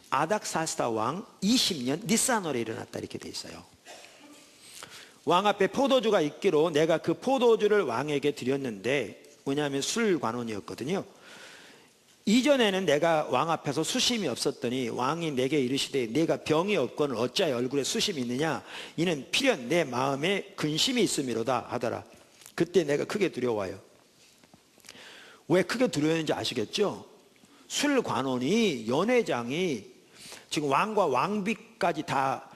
아닥사스다 왕 20년 니산월에 일어났다, 이렇게 돼 있어요. 왕 앞에 포도주가 있기로 내가 그 포도주를 왕에게 드렸는데, 왜냐하면 술관원이었거든요. 이전에는 내가 왕 앞에서 수심이 없었더니 왕이 내게 이르시되, 내가 병이 없거늘 어찌하여 얼굴에 수심이 있느냐? 이는 필연 내 마음에 근심이 있음이로다 하더라. 그때 내가 크게 두려워요. 왜 크게 두려웠는지 아시겠죠? 술관원이, 연회장이 지금 왕과 왕비까지 다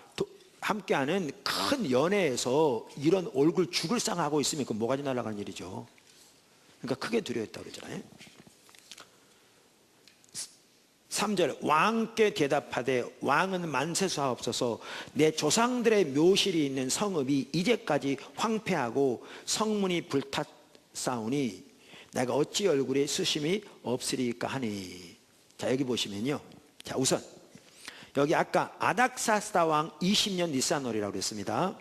함께하는 큰 연회에서 이런 얼굴 죽을 상하고 있으면 그 뭐가지 날아가는 일이죠. 그러니까 크게 두려웠다고 그러잖아요. 3절 왕께 대답하되, 왕은 만세수하옵소서. 내 조상들의 묘실이 있는 성읍이 이제까지 황폐하고 성문이 불탔사오니 내가 어찌 얼굴에 수심이 없으리까 하니. 자, 여기 보시면요, 자, 우선 여기 아까 아닥사스다 왕 20년 니산월이라고 그랬습니다.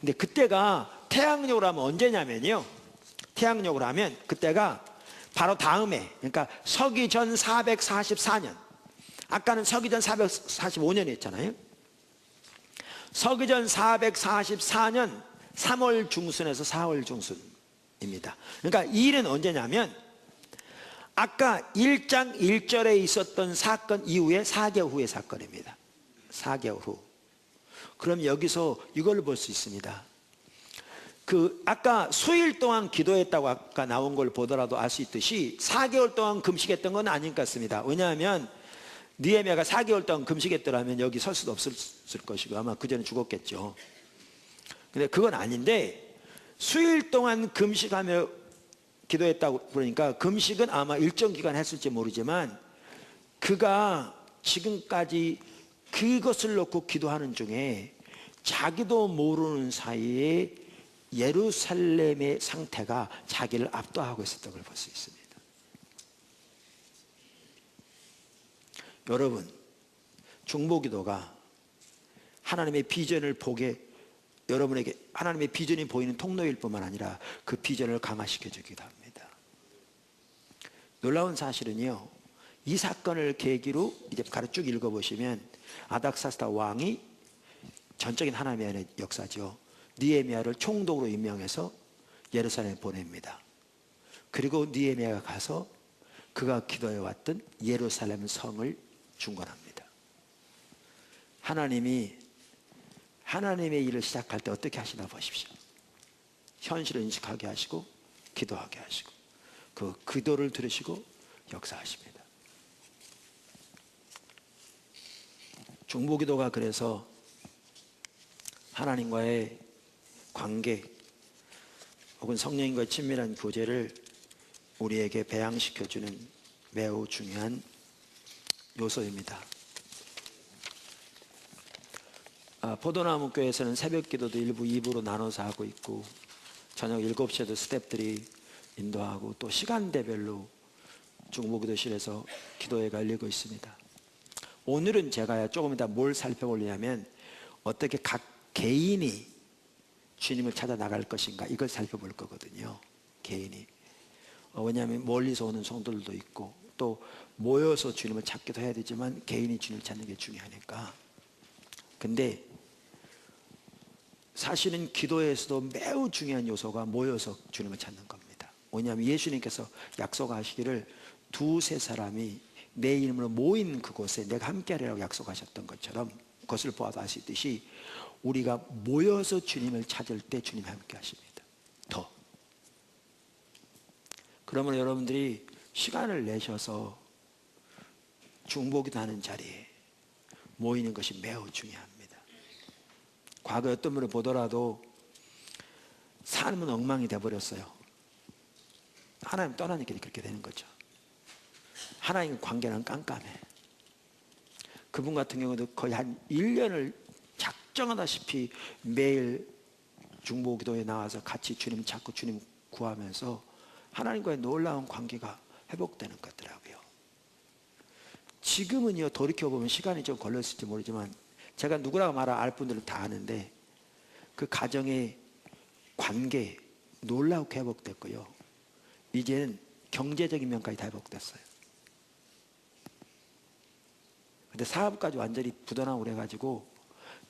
근데 그때가 태양력으로 하면 언제냐면요, 태양력으로 하면 그때가 바로 다음에, 그러니까 서기전 444년, 아까는 서기전 445년이 했잖아요. 서기전 444년 3월 중순에서 4월 중순입니다. 그러니까 이 일은 언제냐면 아까 1장 1절에 있었던 사건 이후에 4개월 후의 사건입니다. 4개월 후. 그럼 여기서 이걸 볼 수 있습니다. 아까 수일 동안 기도했다고 아까 나온 걸 보더라도 알 수 있듯이 4개월 동안 금식했던 건 아닌 것 같습니다. 왜냐하면 느헤미야가 4개월 동안 금식했더라면 여기 설 수도 없을 것이고 아마 그전에 죽었겠죠. 근데 그건 아닌데, 수일 동안 금식하며 기도했다고 그러니까 금식은 아마 일정 기간 했을지 모르지만 그가 지금까지 그것을 놓고 기도하는 중에 자기도 모르는 사이에 예루살렘의 상태가 자기를 압도하고 있었던 걸 볼 수 있습니다. 여러분, 중보기도가 하나님의 비전을 보게, 여러분에게 하나님의 비전이 보이는 통로일 뿐만 아니라 그 비전을 강화시켜 주기도 합니다. 놀라운 사실은요, 이 사건을 계기로 이제 가로 쭉 읽어보시면 아닥사스다 왕이, 전적인 하나님의 역사죠, 느헤미야를 총독으로 임명해서 예루살렘에 보냅니다. 그리고 느헤미야가 가서 그가 기도해왔던 예루살렘 성을 중건합니다. 하나님의 일을 시작할 때 어떻게 하시나 보십시오. 현실을 인식하게 하시고 기도하게 하시고 그 기도를 들으시고 역사하십니다. 중보기도가 그래서 하나님과의 관계 혹은 성령님과의 친밀한 교제를 우리에게 배양시켜주는 매우 중요한 요소입니다. 포도나무 교회에서는 새벽 기도도 1부, 2부로 나눠서 하고 있고 저녁 7시에도 스태프들이 인도하고 또 시간대별로 중보기도실에서 기도회가 열리고 있습니다. 오늘은 제가 조금 이따 뭘 살펴보려면 어떻게 각 개인이 주님을 찾아 나갈 것인가, 이걸 살펴볼 거거든요. 개인이. 왜냐하면 멀리서 오는 성도들도 있고 또 모여서 주님을 찾기도 해야 되지만 개인이 주님을 찾는 게 중요하니까. 근데 사실은 기도에서도 매우 중요한 요소가 모여서 주님을 찾는 겁니다. 왜냐하면 예수님께서 약속하시기를 두세 사람이 내 이름으로 모인 그곳에 내가 함께하리라고 약속하셨던 것처럼 것을 보아서 아시듯이 우리가 모여서 주님을 찾을 때 주님이 함께 하십니다. 더. 그러면 여러분들이 시간을 내셔서 중보기도 하는 자리에 모이는 것이 매우 중요합니다. 과거 어떤 분을 보더라도 삶은 엉망이 되어버렸어요. 하나님 떠나니까 그렇게 되는 거죠. 하나님과 관계는 깜깜해. 그분 같은 경우도 거의 한 1년을 작정하다시피 매일 중보기도에 나와서 같이 주님 찾고 주님 구하면서 하나님과의 놀라운 관계가 회복되는 것더라고요. 지금은요, 돌이켜보면 시간이 좀 걸렸을지 모르지만 제가 누구라고 말하 알 분들은 다 아는데 그 가정의 관계 놀라우게 회복됐고요. 이제는 경제적인 면까지 다 회복됐어요. 근데 사업까지 완전히 부도나고 그래가지고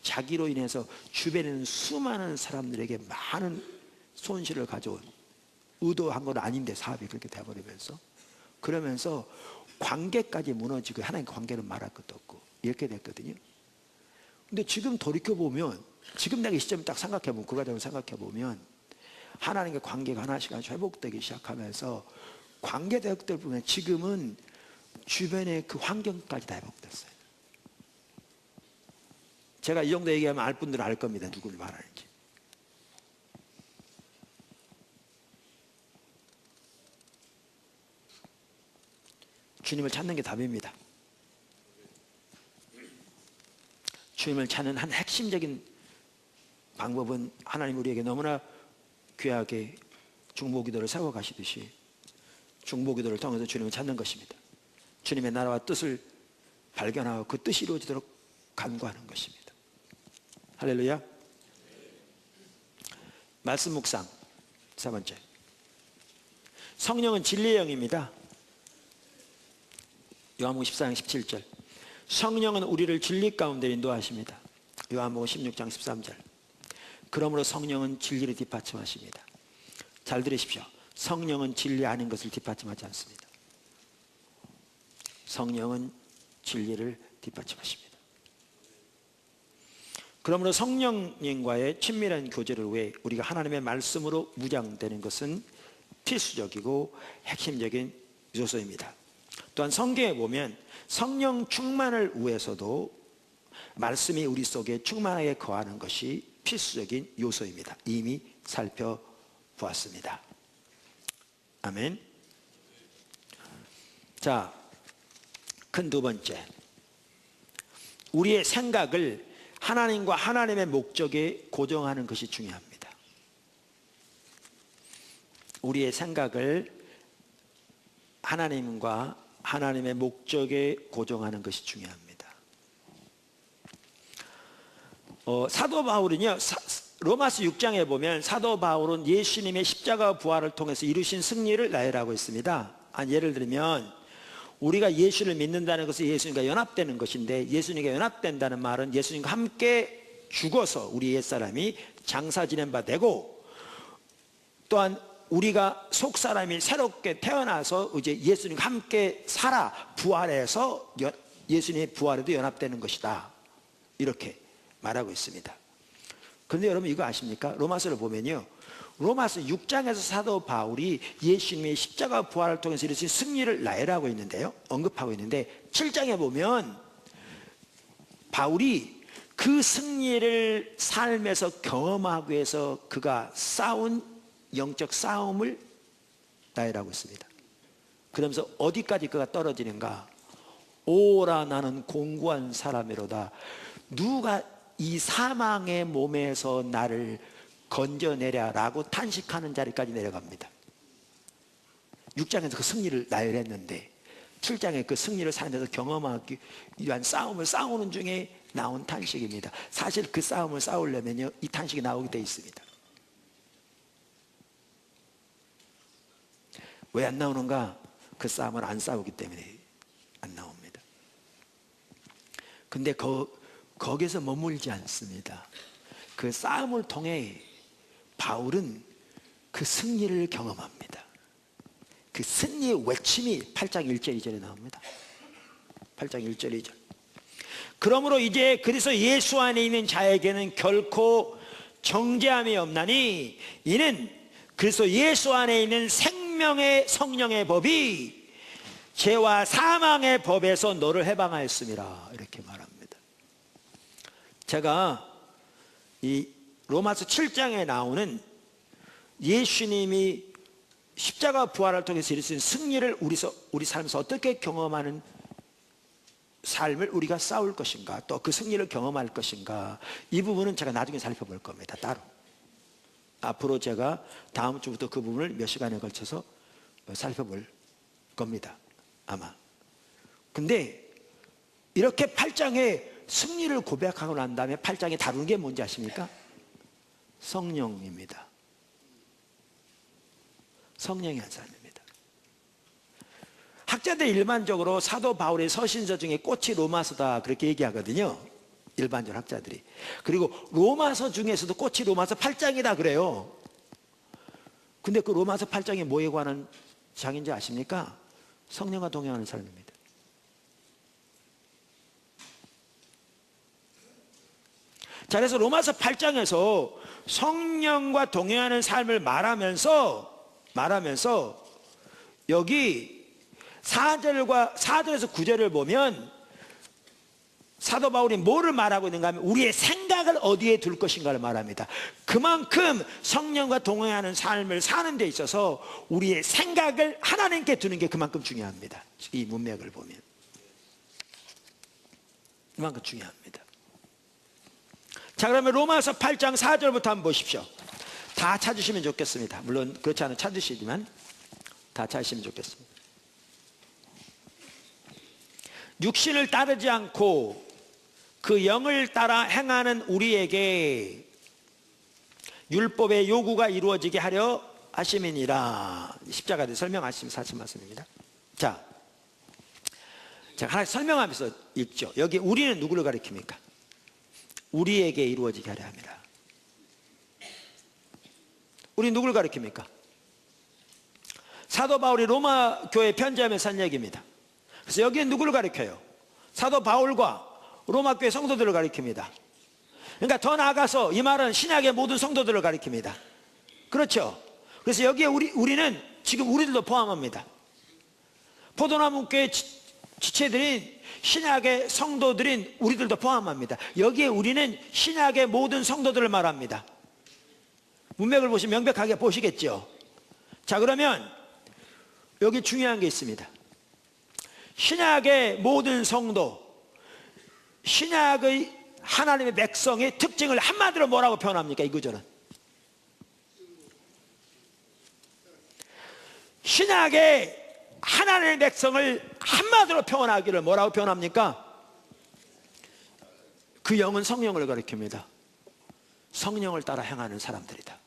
자기로 인해서 주변에 있는 수많은 사람들에게 많은 손실을 가져온, 의도한 건 아닌데 사업이 그렇게 돼버리면서, 그러면서 관계까지 무너지고 하나님 관계는 말할 것도 없고 이렇게 됐거든요. 근데 지금 돌이켜보면, 지금 내가 이 시점을 딱 생각해보면, 그 과정을 생각해보면 하나님과 관계가 하나씩 회복되기 시작하면서 관계 대역들 보면 지금은 주변의 그 환경까지 다 회복됐어요. 제가 이 정도 얘기하면 알 분들은 알 겁니다. 누구를 말하는지. 주님을 찾는 게 답입니다. 주님을 찾는 한 핵심적인 방법은 하나님 우리에게 너무나 귀하게 중보기도를 세워가시듯이 중보기도를 통해서 주님을 찾는 것입니다. 주님의 나라와 뜻을 발견하고 그 뜻이 이루어지도록 간구하는 것입니다. 할렐루야. 말씀 묵상 세 번째, 성령은 진리의 영입니다. 요한복음 14장 17절, 성령은 우리를 진리 가운데 인도하십니다. 요한복음 16장 13절, 그러므로 성령은 진리를 뒷받침하십니다. 잘 들으십시오. 성령은 진리 아닌 것을 뒷받침하지 않습니다. 성령은 진리를 뒷받침하십니다. 그러므로 성령님과의 친밀한 교제를 위해 우리가 하나님의 말씀으로 무장되는 것은 필수적이고 핵심적인 요소입니다. 또한 성경에 보면 성령 충만을 위해서도 말씀이 우리 속에 충만하게 거하는 것이 필수적인 요소입니다. 이미 살펴보았습니다. 아멘. 자, 큰 두 번째, 우리의 생각을 하나님과 하나님의 목적에 고정하는 것이 중요합니다. 우리의 생각을 하나님과 하나님의 목적에 고정하는 것이 중요합니다. 사도 바울은요, 로마서 6장에 보면 사도 바울은 예수님의 십자가 부활을 통해서 이루신 승리를 나열하고 있습니다. 예를 들면 우리가 예수를 믿는다는 것은 예수님과 연합되는 것인데, 예수님과 연합된다는 말은 예수님과 함께 죽어서 우리 옛사람이 장사 지낸 바 되고, 또한 우리가 속사람이 새롭게 태어나서 이제 예수님과 함께 살아 부활해서 예수님의 부활에도 연합되는 것이다, 이렇게 말하고 있습니다. 그런데 여러분 이거 아십니까? 로마서를 보면요, 로마서 6장에서 사도 바울이 예수님의 십자가 부활을 통해서 이루신 승리를 나열하고 있는데요, 언급하고 있는데, 7장에 보면 바울이 그 승리를 삶에서 경험하기 위해서 그가 싸운 영적 싸움을 나열하고 있습니다. 그러면서 어디까지 그가 떨어지는가? 오라 나는 공고한 사람이로다. 누가 이 사망의 몸에서 나를 건져내랴라고 탄식하는 자리까지 내려갑니다. 6장에서 그 승리를 나열했는데 7장에 그 승리를 삶에서 경험하기 위한 싸움을 싸우는 중에 나온 탄식입니다. 사실 그 싸움을 싸우려면요, 이 탄식이 나오게 돼 있습니다. 왜 안 나오는가? 그 싸움을 안 싸우기 때문에 안 나옵니다. 근데 거기서 머물지 않습니다. 그 싸움을 통해 바울은 그 승리를 경험합니다. 그 승리의 외침이 8장 1절 2절에 나옵니다. 8장 1절 2절. 그러므로 이제 그리스도 예수 안에 있는 자에게는 결코 정죄함이 없나니 이는 그리스도 예수 안에 있는 생명의 성령의 법이 죄와 사망의 법에서 너를 해방하였음이라 이렇게 말합니다. 제가 이 로마서 7장에 나오는 예수님이 십자가 부활을 통해서 이루신 승리를 우리 삶에서 어떻게 경험하는 삶을 우리가 싸울 것인가, 또 그 승리를 경험할 것인가, 이 부분은 제가 나중에 살펴볼 겁니다. 따로 앞으로 제가 다음 주부터 그 부분을 몇 시간에 걸쳐서 살펴볼 겁니다, 아마. 근데 이렇게 8장에 승리를 고백하고 난 다음에 8장에 다루는 게 뭔지 아십니까? 성령입니다. 성령이 한 사람입니다. 학자들 일반적으로 사도 바울의 서신서 중에 꽃이 로마서다 그렇게 얘기하거든요, 일반적으로 학자들이. 그리고 로마서 중에서도 꽃이 로마서 8장이다 그래요. 근데 그 로마서 8장이 뭐에 관한 장인지 아십니까? 성령과 동행하는 삶입니다. 자, 그래서 로마서 8장에서 성령과 동행하는 삶을 말하면서 여기 4절에서 9절을 보면 사도 바울이 뭐를 말하고 있는가 하면 우리의 생각을 어디에 둘 것인가를 말합니다. 그만큼 성령과 동행하는 삶을 사는 데 있어서 우리의 생각을 하나님께 두는 게 그만큼 중요합니다. 이 문맥을 보면 그만큼 중요합니다. 자, 그러면 로마서 8장 4절부터 한번 보십시오. 다 찾으시면 좋겠습니다. 물론 그렇지 않으면 찾으시지만 다 찾으시면 좋겠습니다. 육신을 따르지 않고 그 영을 따라 행하는 우리에게 율법의 요구가 이루어지게 하려 하심이니라. 십자가에 설명하신 사실 말씀입니다. 자, 제가 하나 설명하면서 읽죠. 여기 우리는 누구를 가리킵니까? 우리에게 이루어지게 하려 합니다. 우리 누구를 가리킵니까? 사도 바울이 로마 교회 편지하면서 한 얘기입니다. 그래서 여기는 누구를 가리켜요? 사도 바울과 로마 교회 성도들을 가리킵니다. 그러니까 더 나아가서 이 말은 신약의 모든 성도들을 가리킵니다. 그렇죠? 그래서 여기에 우리는 지금 우리들도 포함합니다. 포도나무 교회 지체들인 신약의 성도들인 우리들도 포함합니다. 여기에 우리는 신약의 모든 성도들을 말합니다. 문맥을 보시면 명백하게 보시겠죠. 자, 그러면 여기 중요한 게 있습니다. 신약의 모든 성도, 신약의 하나님의 백성의 특징을 한마디로 뭐라고 표현합니까? 이 구절은 신약의 하나님의 백성을 한마디로 표현하기를 뭐라고 표현합니까? 그 영은 성령을 가리킵니다. 성령을 따라 행하는 사람들이다.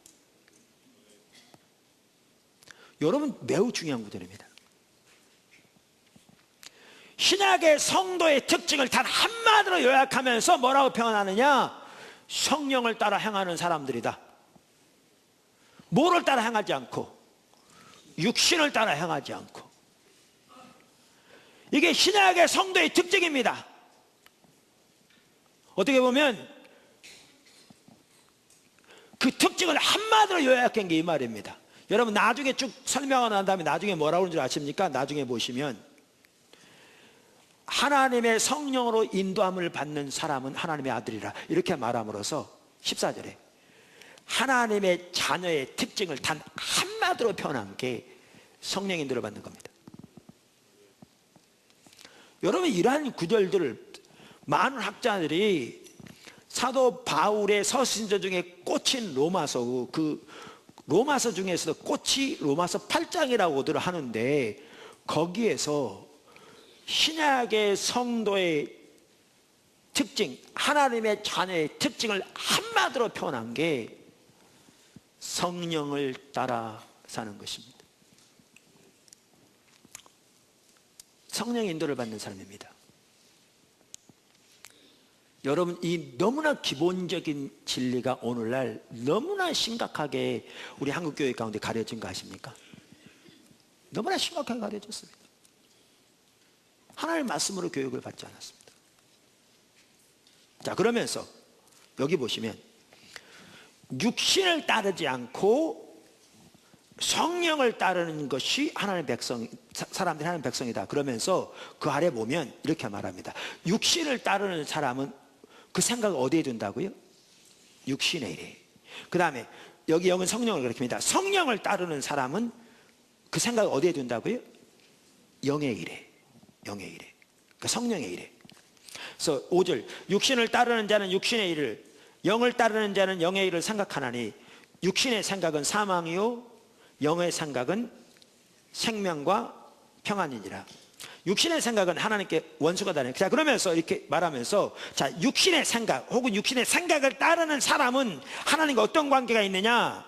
여러분, 매우 중요한 구절입니다. 신약의 성도의 특징을 단 한마디로 요약하면서 뭐라고 표현하느냐? 성령을 따라 행하는 사람들이다. 뭐를 따라 행하지 않고, 육신을 따라 행하지 않고. 이게 신약의 성도의 특징입니다. 어떻게 보면 그 특징을 한마디로 요약한 게 이 말입니다. 여러분, 나중에 쭉 설명하고 난 다음에 나중에 뭐라고 하는 줄 아십니까? 나중에 보시면 하나님의 성령으로 인도함을 받는 사람은 하나님의 아들이라 이렇게 말함으로써 14절에 하나님의 자녀의 특징을 단 한마디로 표현한 게 성령 인도를 받는 겁니다. 여러분, 이러한 구절들을 많은 학자들이 사도 바울의 서신서 중에 꽂힌 로마서, 그 로마서 중에서도 꽃이 로마서 8장이라고들 하는데 거기에서 신약의 성도의 특징, 하나님의 자녀의 특징을 한마디로 표현한 게 성령을 따라 사는 것입니다. 성령의 인도를 받는 사람입니다. 여러분, 이 너무나 기본적인 진리가 오늘날 너무나 심각하게 우리 한국교회 가운데 가려진 거 아십니까? 너무나 심각하게 가려졌습니다. 하나님의 말씀으로 교육을 받지 않았습니다. 자, 그러면서 여기 보시면 육신을 따르지 않고 성령을 따르는 것이 하나님의 백성, 사람들이 하나님의 백성이다. 그러면서 그 아래 보면 이렇게 말합니다. 육신을 따르는 사람은 그 생각을 어디에 둔다고요? 육신에 이래. 그 다음에 여기 영은 성령을 가리킵니다. 성령을 따르는 사람은 그 생각을 어디에 둔다고요? 영의 일에. 영의 일에. 그러니까 성령의 일에. 그래서 5절, 육신을 따르는 자는 육신의 일을, 영을 따르는 자는 영의 일을 생각하나니 육신의 생각은 사망이요 영의 생각은 생명과 평안이니라. 육신의 생각은 하나님께 원수가 되는. 자, 그러면서 이렇게 말하면서, 자, 육신의 생각 혹은 육신의 생각을 따르는 사람은 하나님과 어떤 관계가 있느냐?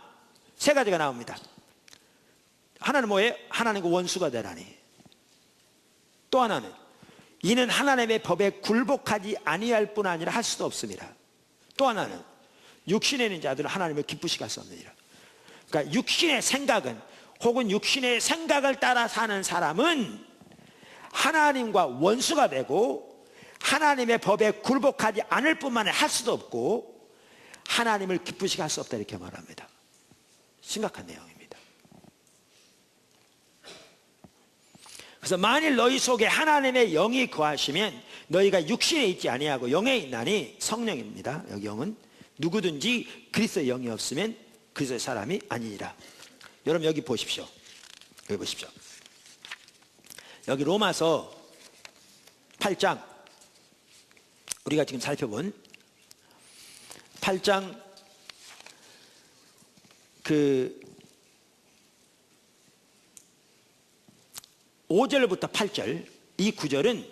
세 가지가 나옵니다. 하나는 뭐예요? 하나님과 원수가 되라니. 또 하나는 이는 하나님의 법에 굴복하지 아니할 뿐 아니라 할 수도 없습니다. 또 하나는 육신에 있는 자들은 하나님을 기쁘시게 할 수 없느니라. 그러니까 육신의 생각은 혹은 육신의 생각을 따라 사는 사람은 하나님과 원수가 되고 하나님의 법에 굴복하지 않을 뿐만 아니라 할 수도 없고 하나님을 기쁘시게 할 수 없다, 이렇게 말합니다. 심각한 내용입니다. 그래서 만일 너희 속에 하나님의 영이 거하시면 너희가 육신에 있지 아니하고 영에 있나니, 성령입니다. 여기 영은 누구든지 그리스도의 영이 없으면 그리스도의 사람이 아니니라. 여러분 여기 보십시오. 여기 보십시오. 여기 로마서 8장, 우리가 지금 살펴본 8장 그 5절부터 8절, 이 구절은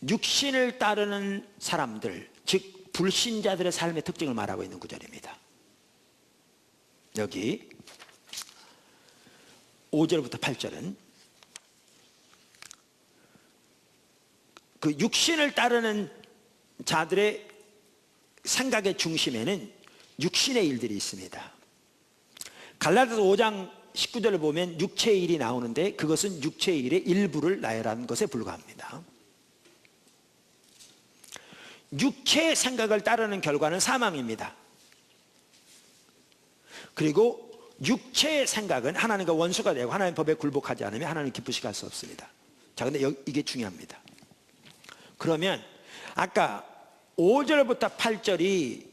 육신을 따르는 사람들, 즉 불신자들의 삶의 특징을 말하고 있는 구절입니다. 여기 5절부터 8절은 그 육신을 따르는 자들의 생각의 중심에는 육신의 일들이 있습니다. 갈라디아서 5장 19절을 보면 육체의 일이 나오는데 그것은 육체의 일의 일부를 나열하는 것에 불과합니다. 육체의 생각을 따르는 결과는 사망입니다. 그리고 육체의 생각은 하나님과 원수가 되고 하나님의 법에 굴복하지 않으면 하나님 기쁘시게 할 수 없습니다. 자, 근데 이게 중요합니다. 그러면 아까 5절부터 8절이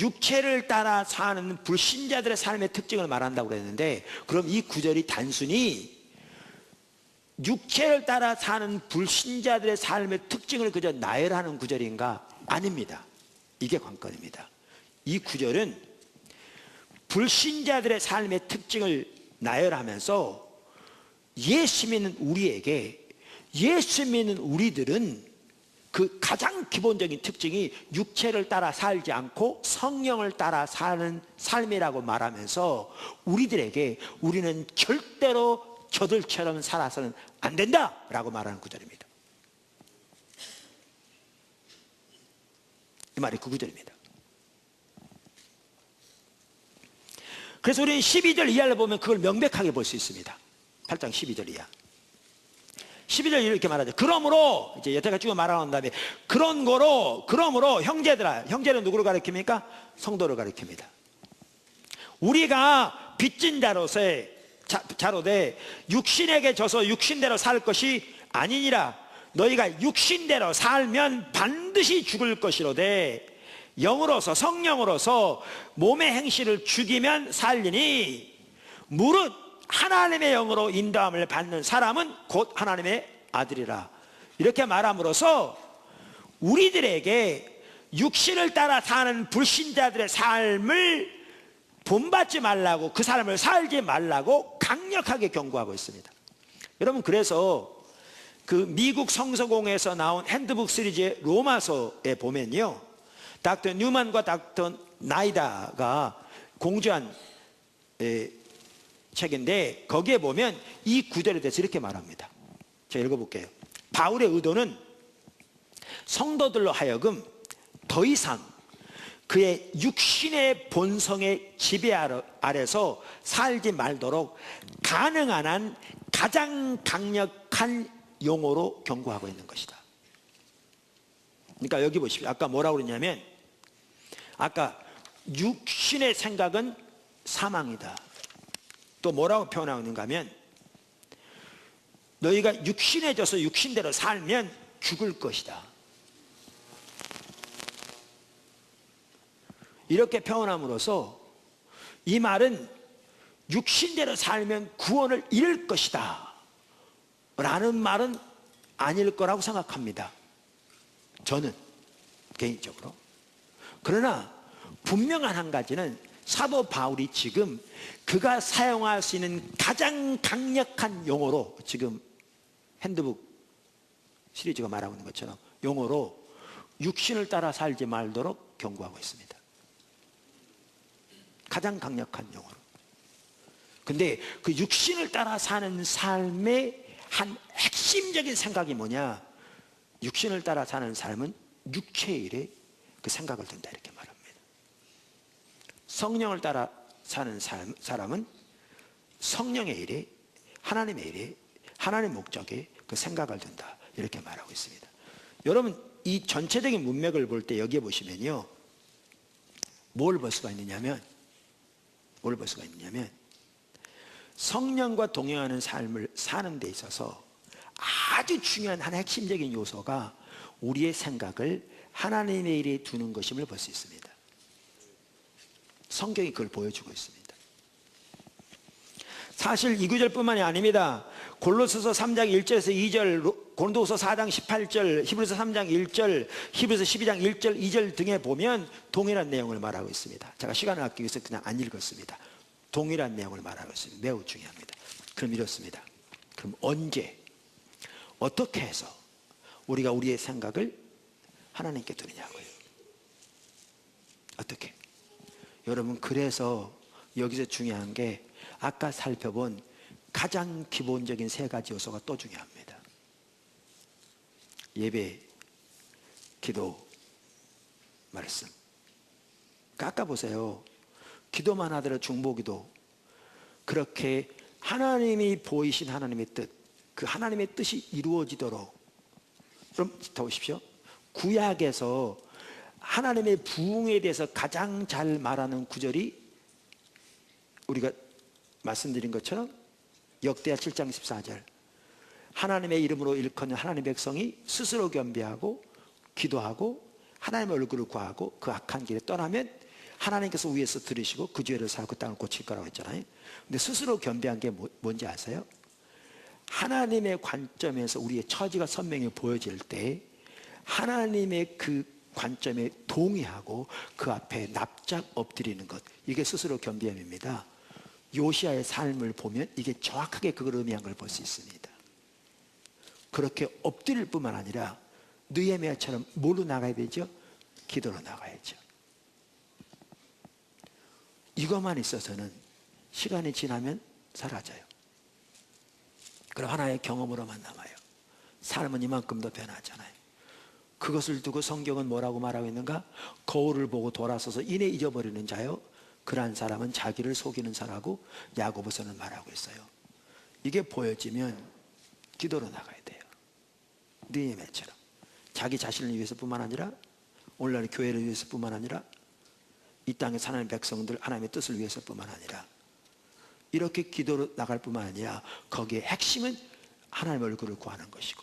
육체를 따라 사는 불신자들의 삶의 특징을 말한다고 그랬는데, 그럼 이 구절이 단순히 육체를 따라 사는 불신자들의 삶의 특징을 그저 나열하는 구절인가? 아닙니다. 이게 관건입니다. 이 구절은 불신자들의 삶의 특징을 나열하면서 예수 믿는 우리에게, 예수 믿는 우리들은 그 가장 기본적인 특징이 육체를 따라 살지 않고 성령을 따라 사는 삶이라고 말하면서 우리들에게 우리는 절대로 저들처럼 살아서는 안 된다라고 말하는 구절입니다. 이 말이 그 구절입니다. 그래서 우리는 12절 이하를 보면 그걸 명백하게 볼 수 있습니다. 8장 12절 이하. 12절 이렇게 말하죠. 그러므로, 이제 여태까지 쭉 말하는 다음에, 그러므로 형제들아, 형제는 누구를 가리킵니까? 성도를 가리킵니다. 우리가 빚진 자로되 육신에게 져서 육신대로 살 것이 아니니라. 너희가 육신대로 살면 반드시 죽을 것이로되 영으로서, 성령으로서 몸의 행실을 죽이면 살리니 무릇 하나님의 영으로 인도함을 받는 사람은 곧 하나님의 아들이라. 이렇게 말함으로써 우리들에게 육신을 따라 사는 불신자들의 삶을 본받지 말라고, 그 삶을 살지 말라고 강력하게 경고하고 있습니다. 여러분, 그래서 그 미국 성서공에서 나온 핸드북 시리즈의 로마서에 보면요, 닥터 뉴만과 닥터 나이다가 공저한 책인데 거기에 보면 이 구절에 대해서 이렇게 말합니다. 제가 읽어볼게요. 바울의 의도는 성도들로 하여금 더 이상 그의 육신의 본성의 지배 아래서 살지 말도록 가능한 한 가장 강력한 용어로 경고하고 있는 것이다. 그러니까 여기 보십시오. 아까 뭐라고 그랬냐면, 아까 육신의 생각은 사망이다. 또 뭐라고 표현하고 있는가 하면, 너희가 육신해져서 육신대로 살면 죽을 것이다. 이렇게 표현함으로써 이 말은 육신대로 살면 구원을 잃을 것이다 라는 말은 아닐 거라고 생각합니다. 저는 개인적으로. 그러나 분명한 한 가지는 사도 바울이 지금 그가 사용할 수 있는 가장 강력한 용어로, 지금 핸드북 시리즈가 말하고 있는 것처럼 용어로 육신을 따라 살지 말도록 경고하고 있습니다. 가장 강력한 용어로. 근데 그 육신을 따라 사는 삶의 한 핵심적인 생각이 뭐냐? 육신을 따라 사는 삶은 육체의 일에 그 생각을 둔다, 이렇게 말합니다. 성령을 따라 사는 사람은 성령의 일에, 하나님의 일에, 하나님의 목적에 그 생각을 둔다, 이렇게 말하고 있습니다. 여러분, 이 전체적인 문맥을 볼 때 여기에 보시면요, 뭘 볼 수가 있느냐면 성령과 동행하는 삶을 사는 데 있어서 아주 중요한 한 핵심적인 요소가 우리의 생각을 하나님의 일에 두는 것임을 볼 수 있습니다. 성경이 그걸 보여주고 있습니다. 사실 이 구절뿐만이 아닙니다. 골로새서 3장 1절에서 2절, 고린도후서 4장 18절, 히브리서 3장 1절, 히브리서 12장 1절, 2절 등에 보면 동일한 내용을 말하고 있습니다. 제가 시간을 아끼기 위해서 그냥 안 읽었습니다. 동일한 내용을 말하고 있습니다. 매우 중요합니다. 그럼 이렇습니다. 그럼 언제, 어떻게 해서 우리가 우리의 생각을 하나님께 두느냐고요. 어떻게? 여러분, 그래서 여기서 중요한 게 아까 살펴본 가장 기본적인 세 가지 요소가 또 중요합니다. 예배, 기도, 말씀. 아까 보세요. 기도만 하더라도 중보기도, 그렇게 하나님이 보이신 하나님의 뜻, 그 하나님의 뜻이 이루어지도록. 그럼 더 보십시오. 구약에서 하나님의 부흥에 대해서 가장 잘 말하는 구절이 우리가 말씀드린 것처럼 역대하 7장 14절, 하나님의 이름으로 일컫는 하나님의 백성이 스스로 겸비하고 기도하고 하나님의 얼굴을 구하고 그 악한 길에 떠나면 하나님께서 위에서 들으시고 그 죄를 사하고 그 땅을 고칠 거라고 했잖아요. 근데 스스로 겸비한 게 뭔지 아세요? 하나님의 관점에서 우리의 처지가 선명히 보여질 때 하나님의 그 관점에 동의하고 그 앞에 납작 엎드리는 것, 이게 스스로 겸비함입니다. 요시아의 삶을 보면 이게 정확하게 그걸 의미한 걸 볼 수 있습니다. 그렇게 엎드릴 뿐만 아니라 느헤미야처럼 뭘로 나가야 되죠? 기도로 나가야죠. 이것만 있어서는 시간이 지나면 사라져요. 그럼 하나의 경험으로만 남아요. 삶은 이만큼 더 변하잖아요. 그것을 두고 성경은 뭐라고 말하고 있는가? 거울을 보고 돌아서서 이내 잊어버리는 자요, 그러한 사람은 자기를 속이는 자라고 야고보서는 말하고 있어요. 이게 보여지면 기도로 나가야 돼요. 느헤미야처럼 자기 자신을 위해서뿐만 아니라 오늘날 교회를 위해서뿐만 아니라 이 땅에 사는 백성들 하나님의 뜻을 위해서뿐만 아니라 이렇게 기도로 나갈 뿐만 아니라 거기에 핵심은 하나님의 얼굴을 구하는 것이고,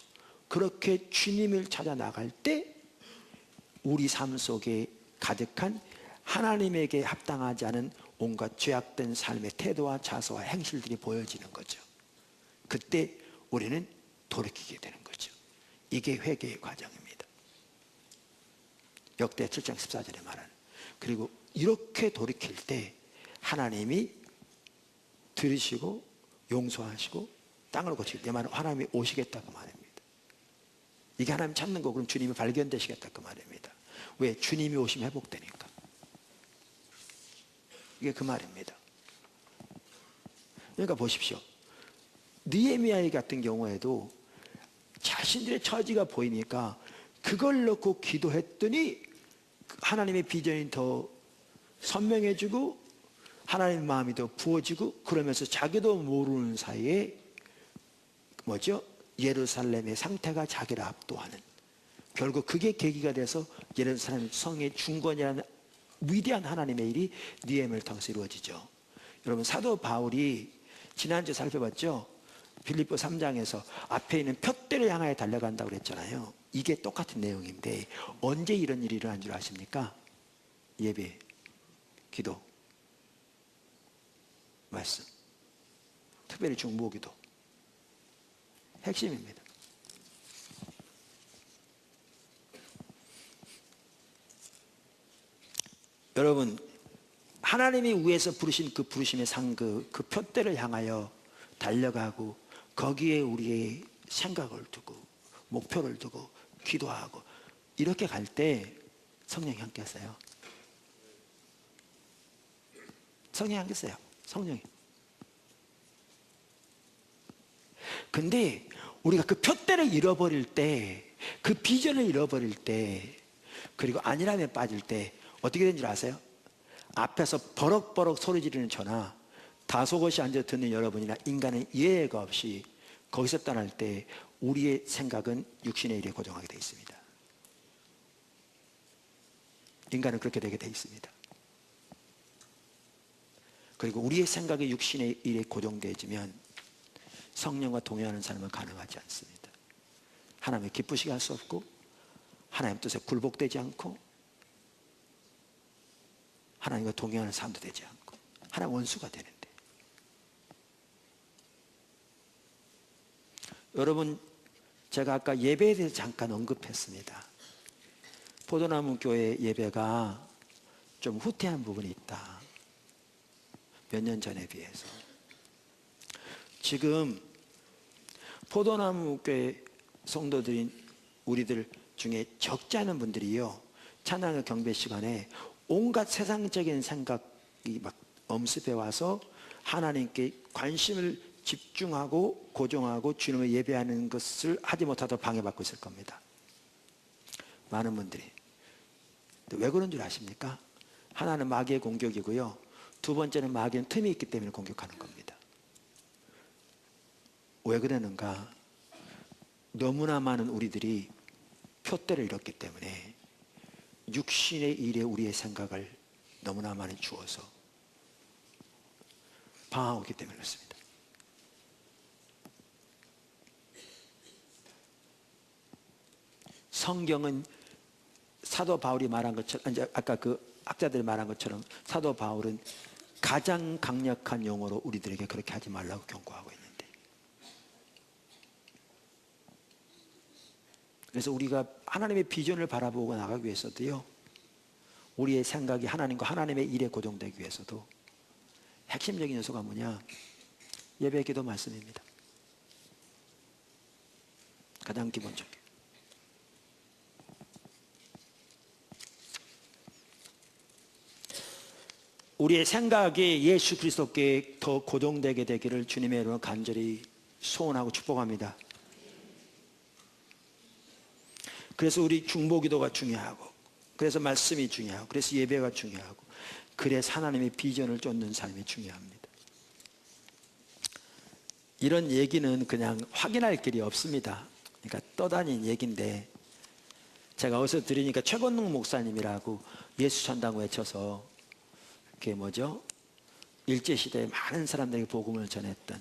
그렇게 주님을 찾아 나갈 때 우리 삶 속에 가득한 하나님에게 합당하지 않은 온갖 죄악된 삶의 태도와 자세와 행실들이 보여지는 거죠. 그때 우리는 돌이키게 되는 거죠. 이게 회개의 과정입니다. 역대 7장 14절에 말하는. 그리고 이렇게 돌이킬 때 하나님이 들으시고 용서하시고 땅을 고치기 때문에 하나님이 오시겠다고 말입니다. 이게 하나님 찾는 거, 그럼 주님이 발견되시겠다고 말입니다. 왜? 주님이 오시면 회복되니까. 이게 그 말입니다. 그러니까 보십시오. 느헤미야 같은 경우에도 자신들의 처지가 보이니까 그걸 놓고 기도했더니 하나님의 비전이 더 선명해지고 하나님의 마음이 더 부어지고, 그러면서 자기도 모르는 사이에 뭐죠? 예루살렘의 상태가 자기를 압도하는 결국 그게 계기가 돼서 예루살렘 성의 중건이라는 위대한 하나님의 일이 느헤미야를 통해서 이루어지죠. 여러분, 사도 바울이 지난주에 살펴봤죠. 빌립보 3장에서 앞에 있는 푯대를 향하여 달려간다고 그랬잖아요. 이게 똑같은 내용인데 언제 이런 일이 일어난 줄 아십니까? 예배, 기도, 말씀, 특별히 중보기도 핵심입니다. 여러분, 하나님이 위에서 부르신 그 부르심의 상그 그 푯대를 향하여 달려가고 거기에 우리의 생각을 두고 목표를 두고 기도하고 이렇게 갈 때 성령이 함께 하세요. 성령이 함께 하세요. 성령이. 근데 우리가 그 푯대를 잃어버릴 때, 그 비전을 잃어버릴 때, 그리고 안일함에 빠질 때 어떻게 되는 줄 아세요? 앞에서 버럭버럭 소리 지르는 저나 다소곳이 앉아 듣는 여러분이나 인간은 이해가 없이 거기서 떠날 때 우리의 생각은 육신의 일에 고정하게 되어 있습니다. 인간은 그렇게 되게 되어 있습니다. 그리고 우리의 생각이 육신의 일에 고정되어지면 성령과 동행하는 삶은 가능하지 않습니다. 하나님을 기쁘시게 할 수 없고 하나님 뜻에 굴복되지 않고 하나님과 동행하는 삶도 되지 않고 하나님 원수가 되는데, 여러분, 제가 아까 예배에 대해서 잠깐 언급했습니다. 포도나무 교회 예배가 좀 후퇴한 부분이 있다. 몇 년 전에 비해서. 지금 포도나무 교회 성도들인 우리들 중에 적지 않은 분들이요, 찬양의 경배 시간에 온갖 세상적인 생각이 막 엄습해 와서 하나님께 관심을 집중하고 고정하고 주님을 예배하는 것을 하지 못하도록 방해받고 있을 겁니다. 많은 분들이. 왜 그런 줄 아십니까? 하나는 마귀의 공격이고요, 두 번째는 마귀는 틈이 있기 때문에 공격하는 겁니다. 왜 그러는가? 너무나 많은 우리들이 푯대를 잃었기 때문에 육신의 일에 우리의 생각을 너무나 많이 주어서 방황하고 있기 때문에 그렇습니다. 성경은 사도 바울이 말한 것처럼, 아까 그 학자들이 말한 것처럼 사도 바울은 가장 강력한 용어로 우리들에게 그렇게 하지 말라고 경고하고 있는데, 그래서 우리가 하나님의 비전을 바라보고 나가기 위해서도요, 우리의 생각이 하나님과 하나님의 일에 고정되기 위해서도 핵심적인 요소가 뭐냐? 예배, 기도, 말씀입니다. 가장 기본적인. 우리의 생각이 예수 그리스도께 더 고정되게 되기를 주님의 이름으로 간절히 소원하고 축복합니다. 그래서 우리 중보기도가 중요하고, 그래서 말씀이 중요하고, 그래서 예배가 중요하고, 그래서 하나님의 비전을 쫓는 삶이 중요합니다. 이런 얘기는 그냥 확인할 길이 없습니다. 그러니까 떠다닌 얘기인데, 제가 어디서 들으니까 최건능 목사님이라고 예수 전당 외쳐서 그게 뭐죠? 일제시대에 많은 사람들에게 복음을 전했던,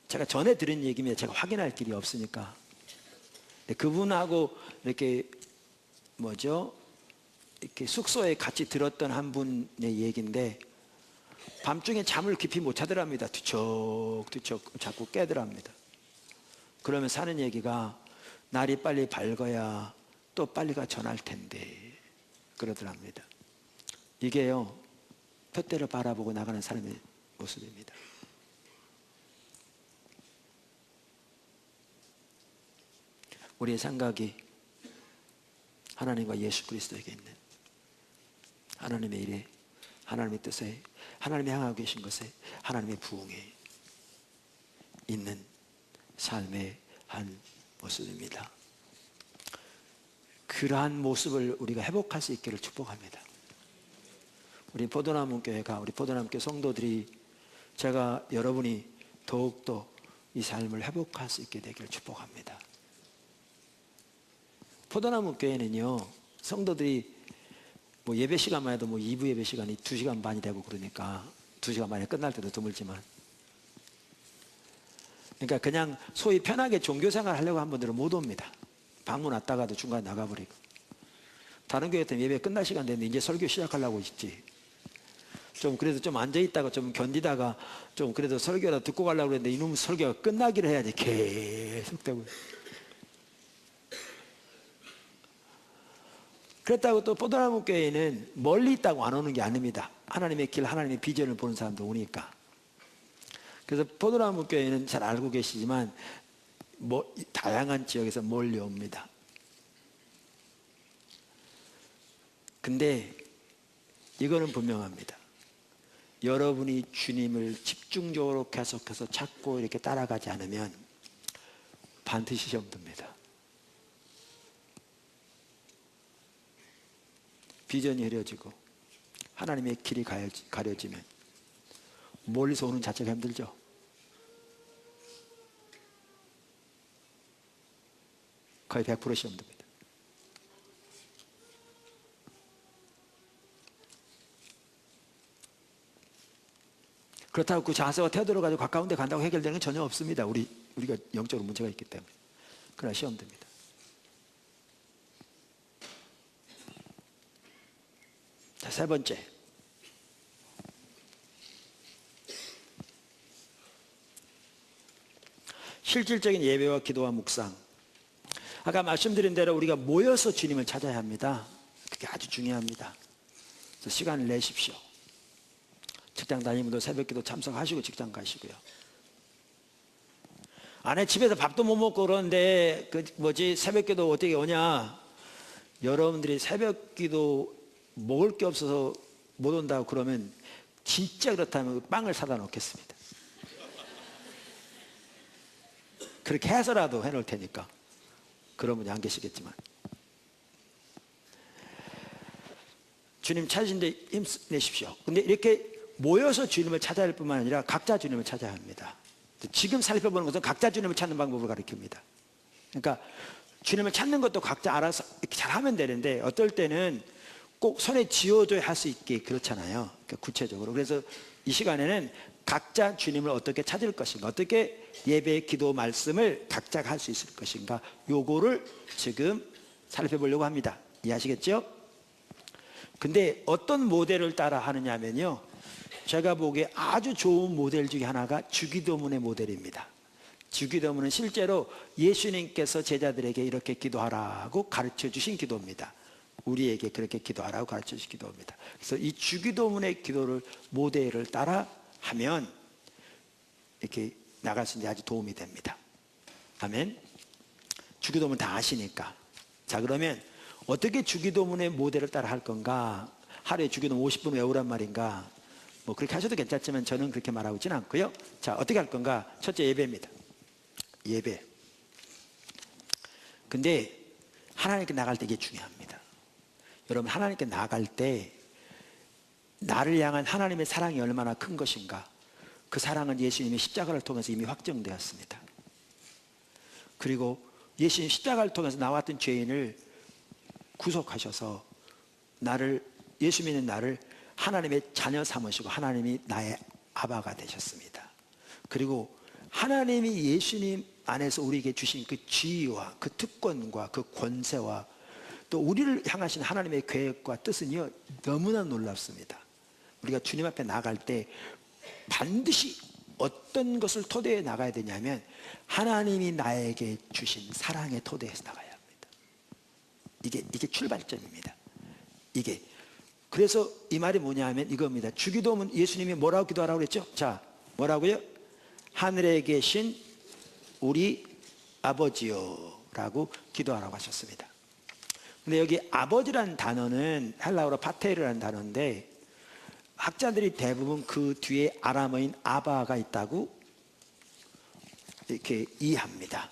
제가 전에 들은 얘기면 제가 확인할 길이 없으니까 그분하고 이렇게 뭐죠? 이렇게 숙소에 같이 들었던 한 분의 얘기인데, 밤중에 잠을 깊이 못 자더랍니다. 뒤척뒤척 자꾸 깨더랍니다. 그러면서 하는 얘기가 날이 빨리 밝아야 또 빨리가 전할 텐데 그러더랍니다. 이게요, 푯대를 바라보고 나가는 사람의 모습입니다. 우리의 생각이 하나님과 예수 그리스도에게 있는 하나님의 일에, 하나님의 뜻에, 하나님이 향하고 계신 것에, 하나님의 부흥에 있는 삶의 한 모습입니다. 그러한 모습을 우리가 회복할 수 있기를 축복합니다. 우리 포도나무 교회가, 우리 포도나무 교회 성도들이, 제가 여러분이 더욱더 이 삶을 회복할 수 있게 되기를 축복합니다. 포도나무 교회는요, 성도들이 뭐 예배 시간만 해도 뭐 2부 예배 시간이 2시간 반이 되고 그러니까 2시간 만에 끝날 때도 드물지만, 그러니까 그냥 소위 편하게 종교생활 하려고 한 분들은 못 옵니다. 방문 왔다가도 중간에 나가버리고. 다른 교회 같으면 예배 끝날 시간 됐는데 이제 설교 시작하려고 있지. 좀 그래도 좀 앉아있다가 좀 견디다가 좀 그래도 설교라도 듣고 가려고 했는데 이놈 설교가 끝나기를 해야지 계속 되고. 그렇다고 또 포도나무 교회는 멀리 있다고 안 오는 게 아닙니다. 하나님의 길, 하나님의 비전을 보는 사람도 오니까. 그래서 포도나무 교회는 잘 알고 계시지만 다양한 지역에서 몰려옵니다. 근데 이거는 분명합니다. 여러분이 주님을 집중적으로 계속해서 찾고 이렇게 따라가지 않으면 반드시 시험 듭니다. 비전이 흐려지고 하나님의 길이 가려지면 멀리서 오는 자체가 힘들죠. 거의 100% 시험 듭니다. 그렇다고 그 자세와 태도를 가지고 가까운 데 간다고 해결되는 건 전혀 없습니다. 우리가 영적으로 문제가 있기 때문에. 그러나 시험 듭니다. 자, 세 번째. 실질적인 예배와 기도와 묵상. 아까 말씀드린 대로 우리가 모여서 주님을 찾아야 합니다. 그게 아주 중요합니다. 그래서 시간을 내십시오. 직장 다니는 분들 새벽기도 참석하시고 직장 가시고요. 아내 집에서 밥도 못 먹고 그러는데 새벽기도 어떻게 오냐? 여러분들이 새벽기도 먹을 게 없어서 못 온다고 그러면 진짜 그렇다면 빵을 사다 놓겠습니다. 그렇게 해서라도 해놓을 테니까. 그런 분이 안 계시겠지만. 주님 찾으신데 힘내십시오. 근데 이렇게 모여서 주님을 찾아야 할 뿐만 아니라 각자 주님을 찾아야 합니다. 지금 살펴보는 것은 각자 주님을 찾는 방법을 가르칩니다. 그러니까 주님을 찾는 것도 각자 알아서 이렇게 잘하면 되는데 어떨 때는 꼭 손에 쥐어줘야 할 수 있게 그렇잖아요. 그러니까 구체적으로. 그래서 이 시간에는 각자 주님을 어떻게 찾을 것인가, 어떻게 예배, 기도, 말씀을 각자가 할 수 있을 것인가, 요거를 지금 살펴보려고 합니다. 이해하시겠죠? 근데 어떤 모델을 따라 하느냐 하면요, 제가 보기에 아주 좋은 모델 중에 하나가 주기도문의 모델입니다. 주기도문은 실제로 예수님께서 제자들에게 이렇게 기도하라고 가르쳐 주신 기도입니다. 우리에게 그렇게 기도하라고 가르쳐 주신 기도입니다. 그래서 이 주기도문의 기도를 모델을 따라 하면 이렇게 나갈 수 있는 아주 도움이 됩니다. 아멘. 주기도문 다 아시니까. 자, 그러면 어떻게 주기도문의 모델을 따라 할 건가? 하루에 주기도문 50분 외우란 말인가? 뭐 그렇게 하셔도 괜찮지만 저는 그렇게 말하고 있지는 않고요. 자, 어떻게 할 건가? 첫째, 예배입니다. 예배. 근데 하나님께 나갈 때 이게 중요합니다. 여러분, 하나님께 나갈 때 나를 향한 하나님의 사랑이 얼마나 큰 것인가, 그 사랑은 예수님의 십자가를 통해서 이미 확정되었습니다. 그리고 예수님 십자가를 통해서 나왔던 죄인을 구속하셔서 예수 믿는 나를 하나님의 자녀 삼으시고 하나님이 나의 아바가 되셨습니다. 그리고 하나님이 예수님 안에서 우리에게 주신 그 지위와 그 특권과 그 권세와 또 우리를 향하신 하나님의 계획과 뜻은요, 너무나 놀랍습니다. 우리가 주님 앞에 나갈 때 반드시 어떤 것을 토대에 나가야 되냐면 하나님이 나에게 주신 사랑의 토대에서 나가야 합니다. 이게 출발점입니다. 그래서 이 말이 뭐냐 하면 이겁니다. 주기도문 예수님이 뭐라고 기도하라고 그랬죠? 자, 뭐라고요? 하늘에 계신 우리 아버지요 라고 기도하라고 하셨습니다. 근데 여기 아버지라는 단어는 헬라어로 파테르라는 단어인데 학자들이 대부분 그 뒤에 아람어인 아바가 있다고 이렇게 이해합니다.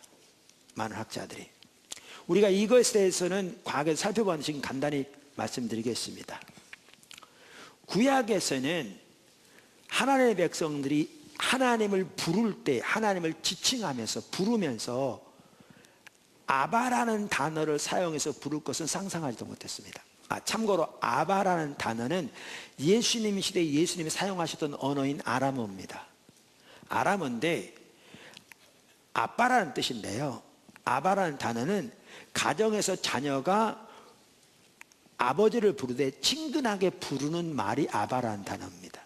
많은 학자들이. 우리가 이것에 대해서는 과거에 살펴봤는데 지금 간단히 말씀드리겠습니다. 구약에서는 하나님의 백성들이 하나님을 부를 때 하나님을 지칭하면서 부르면서 아바라는 단어를 사용해서 부를 것은 상상하지도 못했습니다. 참고로 아바라는 단어는 예수님 시대에 예수님이 사용하셨던 언어인 아람어입니다. 아람어인데 아빠라는 뜻인데요, 아바라는 단어는 가정에서 자녀가 아버지를 부르되 친근하게 부르는 말이 아바라는 단어입니다.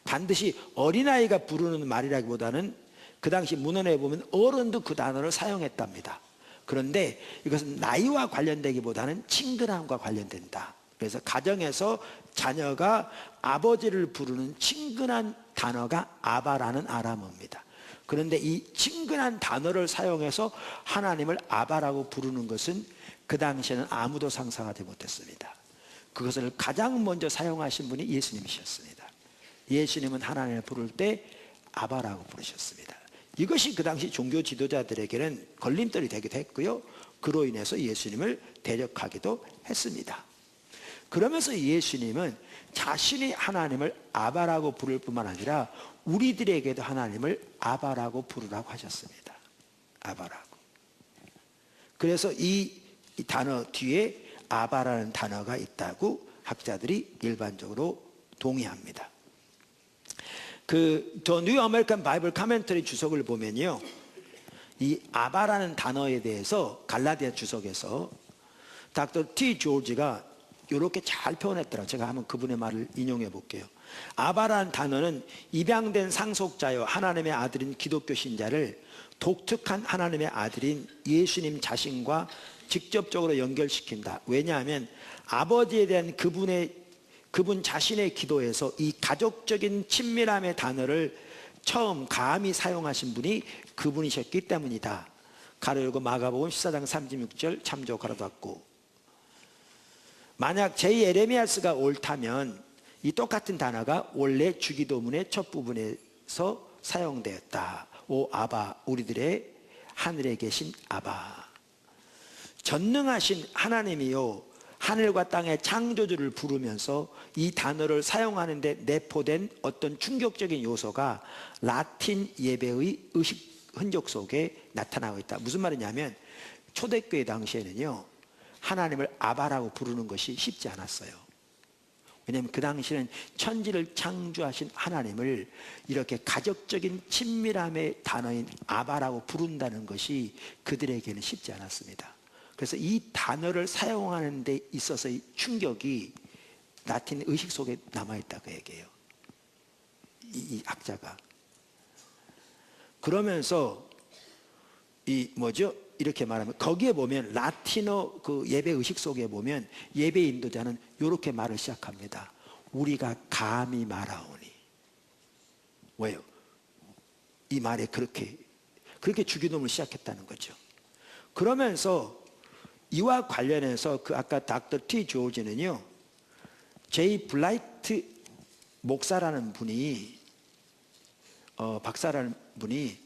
반드시 어린아이가 부르는 말이라기보다는 그 당시 문헌에 보면 어른도 그 단어를 사용했답니다. 그런데 이것은 나이와 관련되기보다는 친근함과 관련된다. 그래서 가정에서 자녀가 아버지를 부르는 친근한 단어가 아바라는 아람어입니다. 그런데 이 친근한 단어를 사용해서 하나님을 아바라고 부르는 것은 그 당시에는 아무도 상상하지 못했습니다. 그것을 가장 먼저 사용하신 분이 예수님이셨습니다. 예수님은 하나님을 부를 때 아바라고 부르셨습니다. 이것이 그 당시 종교 지도자들에게는 걸림돌이 되기도 했고요, 그로 인해서 예수님을 대적하기도 했습니다. 그러면서 예수님은 자신이 하나님을 아바라고 부를 뿐만 아니라 우리들에게도 하나님을 아바라고 부르라고 하셨습니다. 아바라고. 그래서 이 단어 뒤에 아바라는 단어가 있다고 학자들이 일반적으로 동의합니다. 더 뉴 아메리칸 바이블 카멘터리 주석을 보면요, 이 아바라는 단어에 대해서 갈라디아 주석에서 닥터 T 조지가 이렇게 잘 표현했더라고요. 제가 한번 그분의 말을 인용해 볼게요. 아바라는 단어는 입양된 상속자여 하나님의 아들인 기독교 신자를 독특한 하나님의 아들인 예수님 자신과 직접적으로 연결시킨다. 왜냐하면 아버지에 대한 그분 자신의 기도에서 이 가족적인 친밀함의 단어를 처음 감히 사용하신 분이 그분이셨기 때문이다. 가로 열고 마가복음 14장 36절 참조 가로 닫고. 만약 제.예레미야스가 옳다면 이 똑같은 단어가 원래 주기도문의 첫 부분에서 사용되었다. 오 아바, 우리들의 하늘에 계신 아바. 전능하신 하나님이요 하늘과 땅의 창조주를 부르면서 이 단어를 사용하는데 내포된 어떤 충격적인 요소가 라틴 예배의 의식 흔적 속에 나타나고 있다. 무슨 말이냐면 초대교회 당시에는요, 하나님을 아바라고 부르는 것이 쉽지 않았어요. 왜냐하면 그 당시에는 천지를 창조하신 하나님을 이렇게 가족적인 친밀함의 단어인 아바라고 부른다는 것이 그들에게는 쉽지 않았습니다. 그래서 이 단어를 사용하는 데 있어서의 충격이 라틴 의식 속에 남아있다고 얘기해요, 이 학자가. 그러면서 이렇게 말하면 거기에 보면 라틴어 그 예배 의식 속에 보면 예배 인도자는 이렇게 말을 시작합니다. 우리가 감히 말하오니. 왜요? 이 말에 그렇게 주기도문을 시작했다는 거죠. 그러면서 이와 관련해서 아까 닥터 T 조지는요, 제이 블라이트 목사라는 분이 박사라는 분이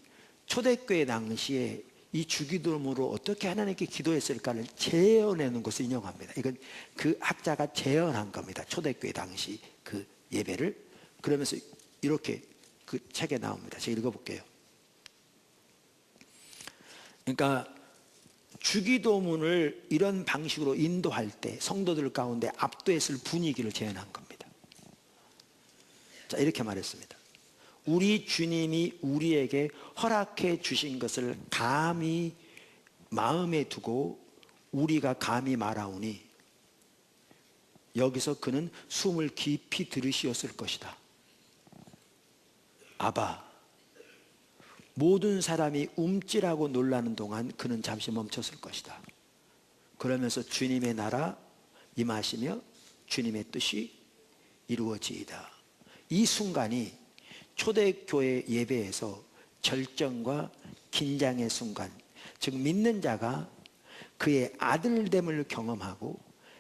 초대교회 당시에 이 주기도문으로 어떻게 하나님께 기도했을까를 재현해놓은 것을 인용합니다. 이건 그 학자가 재현한 겁니다. 초대교회 당시 그 예배를. 그러면서 이렇게 그 책에 나옵니다. 제가 읽어볼게요. 그러니까 주기도문을 이런 방식으로 인도할 때 성도들 가운데 압도했을 분위기를 재현한 겁니다. 자, 이렇게 말했습니다. 우리 주님이 우리에게 허락해 주신 것을 감히 마음에 두고 우리가 감히 말하오니 여기서 그는 숨을 깊이 들이쉬었을 것이다. 아바. 모든 사람이 움찔하고 놀라는 동안 그는 잠시 멈췄을 것이다. 그러면서 주님의 나라 임하시며 주님의 뜻이 이루어지이다. 이 순간이 초대교회 예배에서 절정과 긴장의 순간, 즉 믿는 자가 그의 아들됨을 경험하고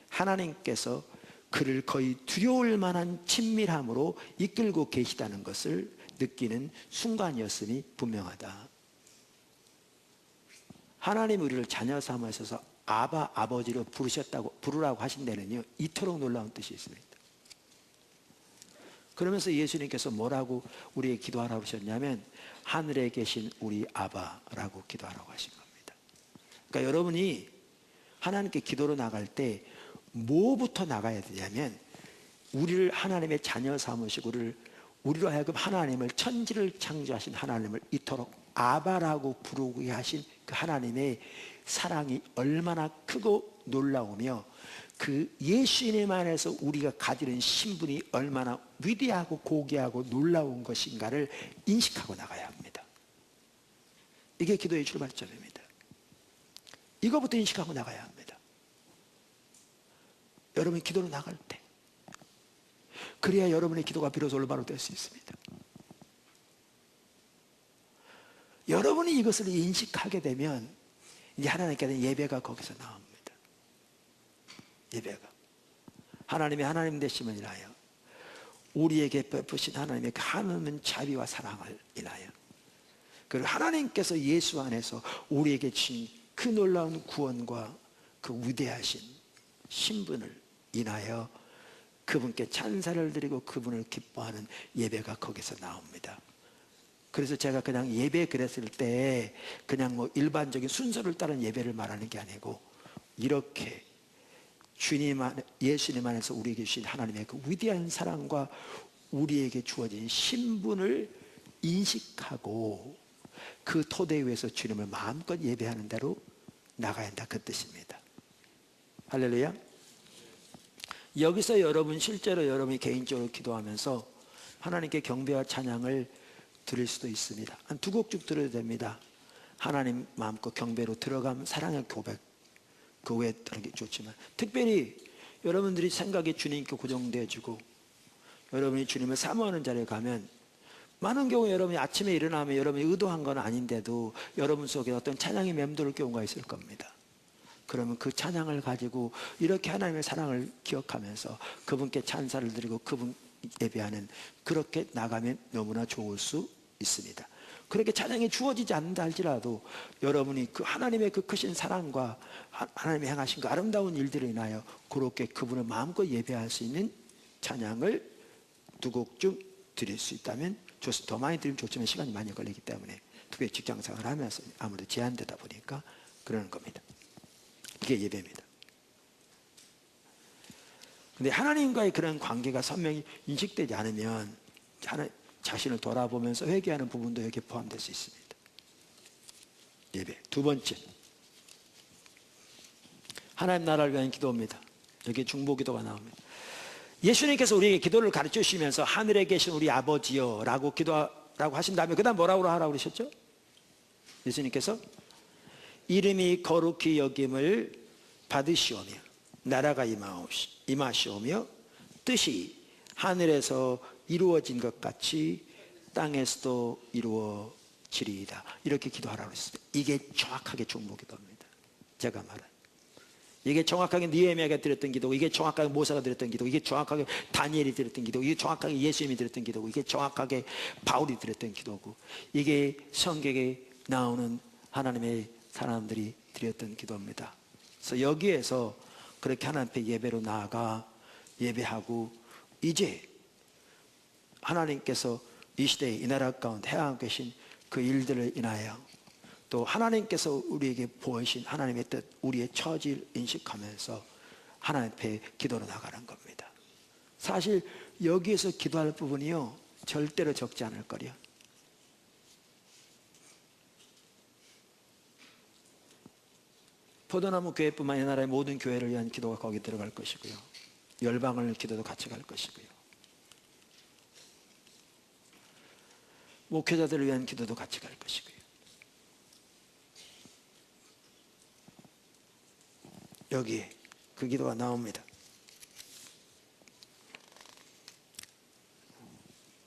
하나님께서 그를 거의 두려울 만한 친밀함으로 이끌고 계시다는 것을 느끼는 순간이었음이 분명하다. 하나님 우리를 자녀 삼으셔서 아바, 아버지로 부르라고 하신 데는요, 이토록 놀라운 뜻이 있습니다. 그러면서 예수님께서 뭐라고 우리에게 기도하라고 하셨냐면 하늘에 계신 우리 아바라고 기도하라고 하신 겁니다. 그러니까 여러분이 하나님께 기도로 나갈 때 뭐부터 나가야 되냐면, 우리를 하나님의 자녀 삼으시고 우리로 하여금 하나님을, 천지를 창조하신 하나님을 이토록 아바라고 부르게 하신 그 하나님의 사랑이 얼마나 크고 놀라우며, 그 예수님 안에서 우리가 가지는 신분이 얼마나 위대하고 고귀하고 놀라운 것인가를 인식하고 나가야 합니다. 이게 기도의 출발점입니다. 이거부터 인식하고 나가야 합니다. 여러분이 기도로 나갈 때, 그래야 여러분의 기도가 비로소 올바로 될 수 있습니다. 여러분이 이것을 인식하게 되면 이제 하나님께는 예배가 거기서 나옵니다. 예배가 하나님의 하나님 되심을 인하여 우리에게 베푸신 하나님의 그 하나님은 자비와 사랑을 인하여, 그리고 하나님께서 예수 안에서 우리에게 주신 그 놀라운 구원과 그 위대하신 신분을 인하여 그분께 찬사를 드리고 그분을 기뻐하는 예배가 거기서 나옵니다. 그래서 제가 그냥 예배 그랬을 때 그냥 뭐 일반적인 순서를 따른 예배를 말하는 게 아니고, 이렇게 예수님 안에서 우리에게 주신 하나님의 그 위대한 사랑과 우리에게 주어진 신분을 인식하고 그 토대 위에서 주님을 마음껏 예배하는 대로 나가야 한다, 그 뜻입니다. 할렐루야. 여기서 여러분, 실제로 여러분이 개인적으로 기도하면서 하나님께 경배와 찬양을 드릴 수도 있습니다. 한 두 곡 쭉 드려도 됩니다. 하나님 마음껏 경배로 들어가면 사랑의 고백, 그 외에 다른 게 좋지만, 특별히 여러분들이 생각이 주님께 고정되어지고 여러분이 주님을 사모하는 자리에 가면, 많은 경우 여러분이 아침에 일어나면 여러분이 의도한 건 아닌데도 여러분 속에 어떤 찬양이 맴돌 경우가 있을 겁니다. 그러면 그 찬양을 가지고 이렇게 하나님의 사랑을 기억하면서 그분께 찬사를 드리고 그분 예배하는, 그렇게 나가면 너무나 좋을 수 있습니다. 그렇게 찬양이 주어지지 않는다 할지라도 여러분이 그 하나님의 그 크신 사랑과 하나님이 행하신 그 아름다운 일들을 인하여 그렇게 그분을 마음껏 예배할 수 있는 찬양을 두 곡 중 드릴 수 있다면 좋습니다. 더 많이 드리면 좋지만 시간이 많이 걸리기 때문에, 특히 직장생활을 하면서 아무래도 제한되다 보니까 그러는 겁니다. 이게 예배입니다. 근데 하나님과의 그런 관계가 선명히 인식되지 않으면 자신을 돌아보면서 회개하는 부분도 여기에 포함될 수 있습니다. 예배. 두 번째, 하나님 나라를 위한 기도입니다. 여기에 중보기도가 나옵니다. 예수님께서 우리에게 기도를 가르쳐 주시면서 하늘에 계신 우리 아버지여 라고 기도라고 하신 다음에 그 다음 뭐라고 하라고 그러셨죠? 예수님께서 이름이 거룩히 여김을 받으시오며 나라가 임하시오며 뜻이 하늘에서 이루어진 것 같이 땅에서도 이루어지리이다. 이렇게 기도하라고 했습니다. 이게 정확하게 중보기도입니다. 제가 말한 이게 정확하게 느헤미야가 드렸던 기도고, 이게 정확하게 모세가 드렸던 기도고, 이게 정확하게 다니엘이 드렸던 기도고, 이게 정확하게 예수님이 드렸던 기도고, 이게 정확하게 바울이 드렸던 기도고, 이게 성경에 나오는 하나님의 사람들이 드렸던 기도입니다. 그래서 여기에서 그렇게 하나님 앞에 예배로 나아가 예배하고, 이제 하나님께서 이 시대에 이 나라 가운데 행하고 계신 그 일들을 인하여 또 하나님께서 우리에게 보이신 하나님의 뜻, 우리의 처지를 인식하면서 하나님 앞에 기도로 나가는 겁니다. 사실 여기에서 기도할 부분이요, 절대로 적지 않을 거요. 포도나무 교회뿐만 아니라 나라의 모든 교회를 위한 기도가 거기 들어갈 것이고요, 열방을 기도도 같이 갈 것이고요, 목회자들을 위한 기도도 같이 갈 것이고요. 여기에 그 기도가 나옵니다.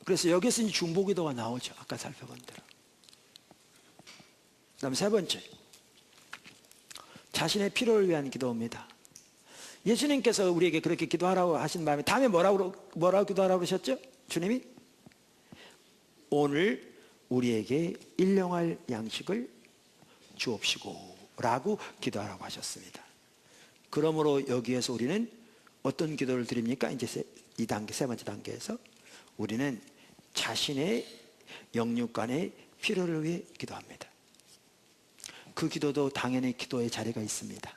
그래서 여기서 이제 중보기도가 나오죠. 아까 살펴본 대로. 그 다음 세 번째, 자신의 필요를 위한 기도입니다. 예수님께서 우리에게 그렇게 기도하라고 하신 다음에 뭐라고 기도하라고 그러셨죠? 주님이 오늘 우리에게 일용할 양식을 주옵시고 라고 기도하라고 하셨습니다. 그러므로 여기에서 우리는 어떤 기도를 드립니까? 이제 이 단계, 세 번째 단계에서 우리는 자신의 영육간의 필요를 위해 기도합니다. 그 기도도 당연히 기도의 자리가 있습니다.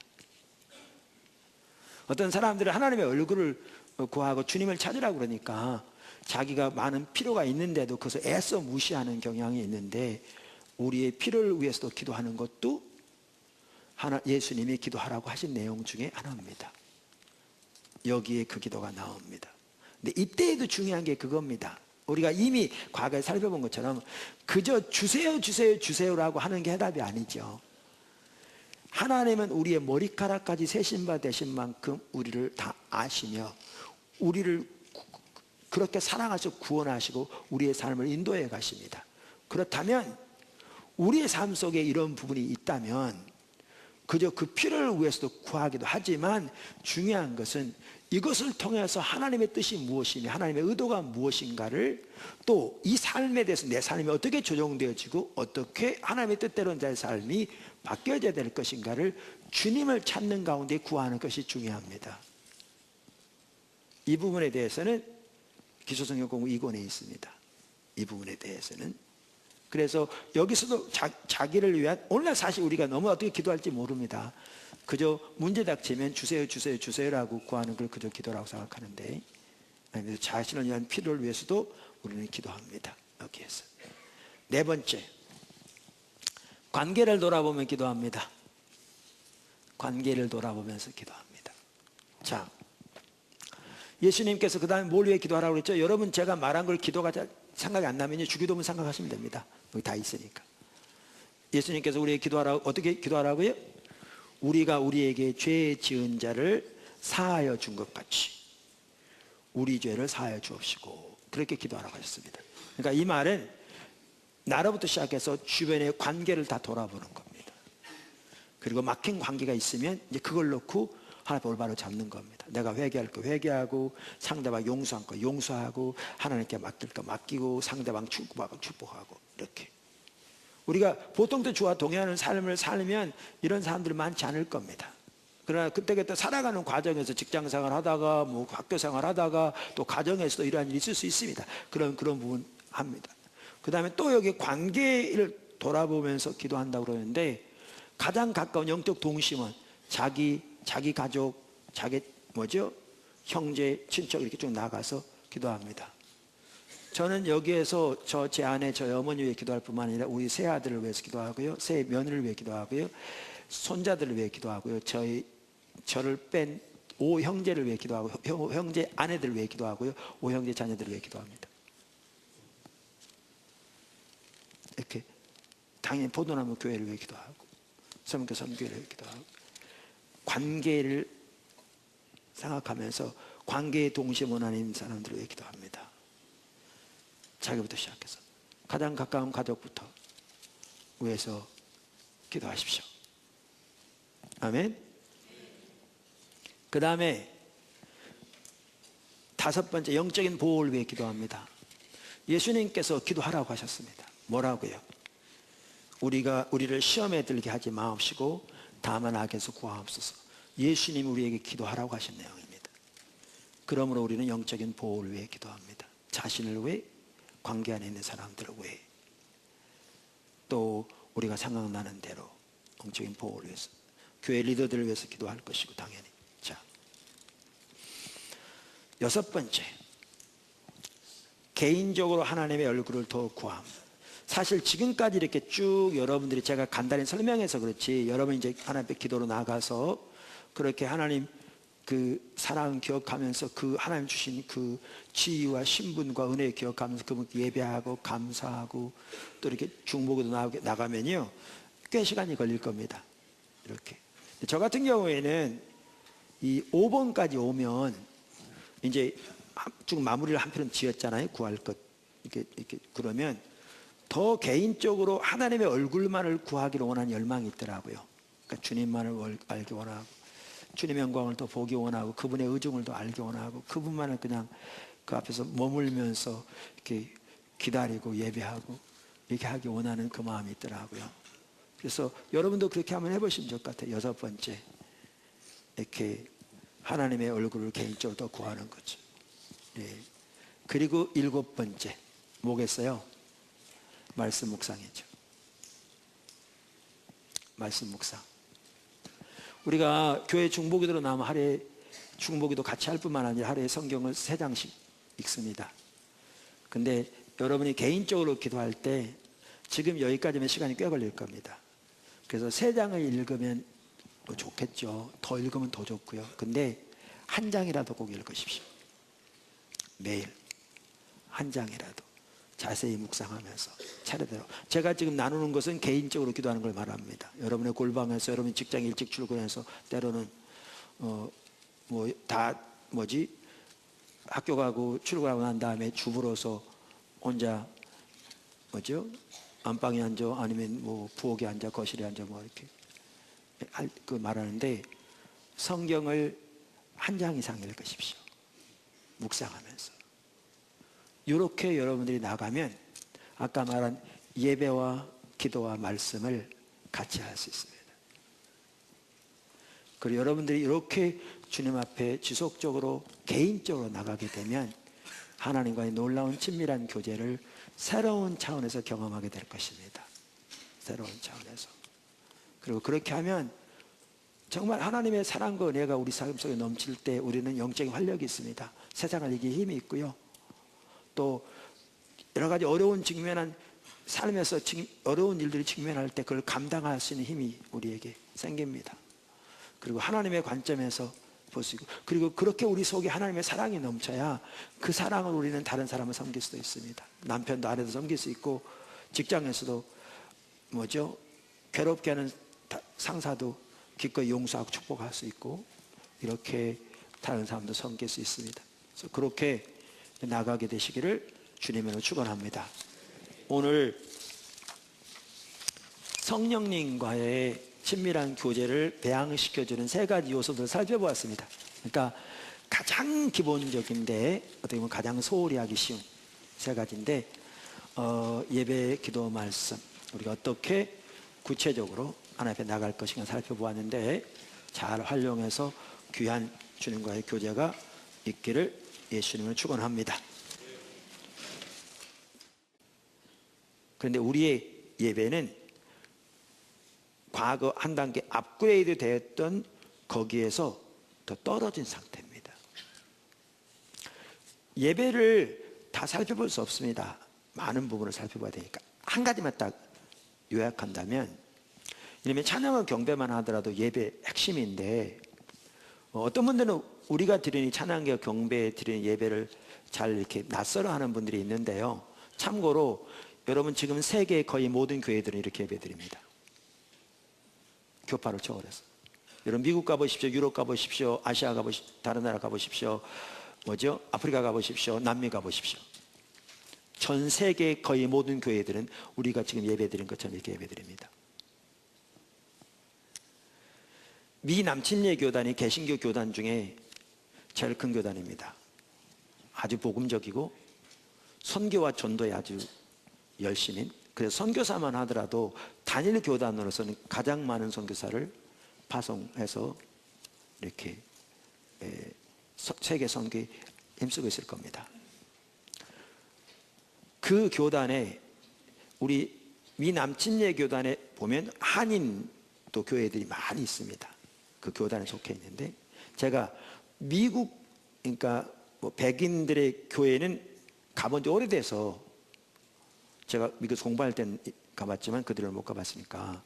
어떤 사람들은 하나님의 얼굴을 구하고 주님을 찾으라고 그러니까 자기가 많은 필요가 있는데도 그것을 애써 무시하는 경향이 있는데, 우리의 필요를 위해서도 기도하는 것도 예수님이 기도하라고 하신 내용 중에 하나입니다. 여기에 그 기도가 나옵니다. 근데 이때에도 중요한 게 그겁니다. 우리가 이미 과거에 살펴본 것처럼 그저 주세요 주세요 주세요라고 하는 게 해답이 아니죠. 하나님은 우리의 머리카락까지 세신 바 되신 만큼 우리를 다 아시며 우리를 그렇게 사랑하셔 구원하시고 우리의 삶을 인도해 가십니다. 그렇다면 우리의 삶 속에 이런 부분이 있다면 그저 그 필요를 위해서도 구하기도 하지만, 중요한 것은 이것을 통해서 하나님의 뜻이 무엇이며 하나님의 의도가 무엇인가를, 또 이 삶에 대해서 내 삶이 어떻게 조정되어지고 어떻게 하나님의 뜻대로 내 삶이 바뀌어져야 될 것인가를 주님을 찾는 가운데 구하는 것이 중요합니다. 이 부분에 대해서는 기초성경 공부 2권에 있습니다. 이 부분에 대해서는. 그래서 여기서도 자기를 위한, 오늘날 사실 우리가 너무 어떻게 기도할지 모릅니다. 그저 문제 닥치면 주세요 주세요 주세요라고 구하는 걸 그저 기도라고 생각하는데, 아니면 자신을 위한 필요를 위해서도 우리는 기도합니다. 여기에서 네 번째, 관계를 돌아보면 기도합니다. 관계를 돌아보면서 기도합니다. 자, 예수님께서 그 다음에 뭘 위해 기도하라고 그랬죠? 여러분, 제가 말한 걸 기도가 잘 생각이 안 나면 주기도문 생각하시면 됩니다. 여기 다 있으니까. 예수님께서 우리에게 기도하라고, 어떻게 기도하라고요? 우리가 우리에게 죄 지은 자를 사하여 준 것 같이 우리 죄를 사하여 주옵시고, 그렇게 기도하라고 하셨습니다. 그러니까 이 말은 나로부터 시작해서 주변의 관계를 다 돌아보는 겁니다. 그리고 막힌 관계가 있으면 이제 그걸 놓고 하나님 올바로 잡는 겁니다. 내가 회개할 거 회개하고, 상대방 용서할 거 용서하고, 하나님께 맡길 거 맡기고, 상대방 축복하고 축복하고, 이렇게. 우리가 보통도 주와 동행하는 삶을 살면 이런 사람들이 많지 않을 겁니다. 그러나 그때그때 살아가는 과정에서 직장생활 하다가 뭐 학교생활 하다가 또 가정에서도 이러한 일이 있을 수 있습니다. 그런 부분 합니다. 그 다음에 또 여기 관계를 돌아보면서 기도한다고 그러는데, 가장 가까운 영적 동심원, 자기 가족, 자기 형제, 친척 이렇게 쭉 나가서 기도합니다. 저는 여기에서 제 아내, 저희 어머니 위해 기도할 뿐만 아니라 우리 새 아들을 위해서 기도하고요, 새 며느리를 위해 기도하고요, 손자들을 위해 기도하고요, 저를 뺀 5형제를 위해 기도하고, 형제 아내들을 위해 기도하고요, 5형제 자녀들을 위해 기도합니다. 이렇게 당연히 포도나무 교회를 위해 기도하고, 선교 선교회를 위해 기도하고, 관계를 생각하면서 관계의 동심원 아닌 사람들을 위해 기도합니다. 자기부터 시작해서 가장 가까운 가족부터 위해서 기도하십시오. 아멘. 그 다음에 다섯 번째, 영적인 보호를 위해 기도합니다. 예수님께서 기도하라고 하셨습니다. 뭐라고요? 우리를 시험에 들게 하지 마옵시고 다만 악에서 구하옵소서. 예수님이 우리에게 기도하라고 하신 내용입니다. 그러므로 우리는 영적인 보호를 위해 기도합니다. 자신을 위해, 관계 안에 있는 사람들을 위해, 또 우리가 생각나는 대로 영적인 보호를 위해서, 교회 리더들을 위해서 기도할 것이고, 당연히. 자, 여섯 번째, 개인적으로 하나님의 얼굴을 더 구합니다. 사실 지금까지 이렇게 쭉 여러분들이 제가 간단히 설명해서 그렇지, 여러분 이제 하나님 앞에 기도로 나가서 그렇게 하나님 그 사랑 기억하면서 그 하나님 주신 그 지위와 신분과 은혜 기억하면서 그분께 예배하고 감사하고 또 이렇게 중보기도 나가면요, 꽤 시간이 걸릴 겁니다. 이렇게. 저 같은 경우에는 이 5번까지 오면 이제 쭉 마무리를 한편은 지었잖아요. 구할 것. 이렇게 그러면 더 개인적으로 하나님의 얼굴만을 구하기를 원하는 열망이 있더라고요. 그러니까 주님만을 알기 원하고, 주님의 영광을 더 보기 원하고, 그분의 의중을 더 알기 원하고, 그분만을 그냥 그 앞에서 머물면서 이렇게 기다리고 예배하고 이렇게 하기 원하는 그 마음이 있더라고요. 그래서 여러분도 그렇게 한번 해보시면 좋을 것 같아요. 여섯 번째, 이렇게 하나님의 얼굴을 개인적으로 더 구하는 거죠. 예. 그리고 일곱 번째, 뭐겠어요? 말씀 묵상이죠. 말씀 묵상. 우리가 교회 중보기도로 나면 하루에 중보기도 같이 할 뿐만 아니라 하루에 성경을 3장씩 읽습니다. 근데 여러분이 개인적으로 기도할 때 지금 여기까지면 시간이 꽤 걸릴 겁니다. 그래서 3장을 읽으면 좋겠죠. 더 읽으면 더 좋고요. 근데 한 장이라도 꼭 읽으십시오. 매일 한 장이라도 자세히 묵상하면서 차례대로. 제가 지금 나누는 것은 개인적으로 기도하는 걸 말합니다. 여러분의 골방에서, 여러분 직장 일찍 출근해서, 때로는 학교 가고 출근하고 난 다음에 주부로서 혼자 안방에 앉아, 아니면 부엌에 앉아, 거실에 앉아, 이렇게 말하는데, 성경을 한 장 이상 읽으십시오. 묵상하면서. 이렇게 여러분들이 나가면 아까 말한 예배와 기도와 말씀을 같이 할 수 있습니다. 그리고 여러분들이 이렇게 주님 앞에 지속적으로 개인적으로 나가게 되면 하나님과의 놀라운 친밀한 교제를 새로운 차원에서 경험하게 될 것입니다. 새로운 차원에서. 그리고 그렇게 하면 정말 하나님의 사랑과 은혜가 우리 삶 속에 넘칠 때 우리는 영적인 활력이 있습니다. 세상을 이기는 힘이 있고요. 또 여러 가지 어려운 직면한 삶에서 어려운 일들이 직면할 때 그걸 감당할 수 있는 힘이 우리에게 생깁니다. 그리고 하나님의 관점에서 볼 수 있고, 그리고 그렇게 우리 속에 하나님의 사랑이 넘쳐야 그 사랑을 우리는 다른 사람을 섬길 수도 있습니다. 남편도 아내도 섬길 수 있고, 직장에서도 괴롭게 하는 상사도 기꺼이 용서하고 축복할 수 있고, 이렇게 다른 사람도 섬길 수 있습니다. 그래서 그렇게 나가게 되시기를 주님으로 축원합니다. 오늘 성령님과의 친밀한 교제를 배양시켜주는 3가지 요소들을 살펴보았습니다. 그러니까 가장 기본적인데 어떻게 보면 가장 소홀히 하기 쉬운 3가지인데, 예배, 기도, 말씀, 우리가 어떻게 구체적으로 하나님 앞에 나갈 것인가 살펴보았는데, 잘 활용해서 귀한 주님과의 교제가 있기를 예수님을 축원합니다. 그런데 우리의 예배는 과거 한 단계 업그레이드 되었던 거기에서 더 떨어진 상태입니다. 예배를 다 살펴볼 수 없습니다. 많은 부분을 살펴봐야 되니까 한 가지만 딱 요약한다면, 이러면 찬양과 경배만 하더라도 예배 핵심인데, 어떤 분들은 우리가 드리는 찬양과 경배 드리는 예배를 잘 이렇게 낯설어 하는 분들이 있는데요. 참고로 여러분 지금 세계 거의 모든 교회들은 이렇게 예배 드립니다. 교파를 초월해서. 여러분 미국 가보십시오, 유럽 가보십시오, 아시아 가보십시오, 다른 나라 가보십시오, 아프리카 가보십시오, 남미 가보십시오. 전 세계 거의 모든 교회들은 우리가 지금 예배 드린 것처럼 이렇게 예배 드립니다. 미 남침예 교단이 개신교 교단 중에 제일 큰 교단입니다. 아주 복음적이고 선교와 전도에 아주 열심인, 그래서 선교사만 하더라도 단일 교단으로서는 가장 많은 선교사를 파송해서 이렇게 세계 선교에 힘쓰고 있을 겁니다. 그 교단에, 우리 미 남침예 교단에 보면 한인 또 교회들이 많이 있습니다. 그 교단에 속해 있는데, 제가 미국, 그러니까 백인들의 교회는 가본 지 오래돼서, 제가 미국 공부할 땐 가봤지만 그들을 못 가봤으니까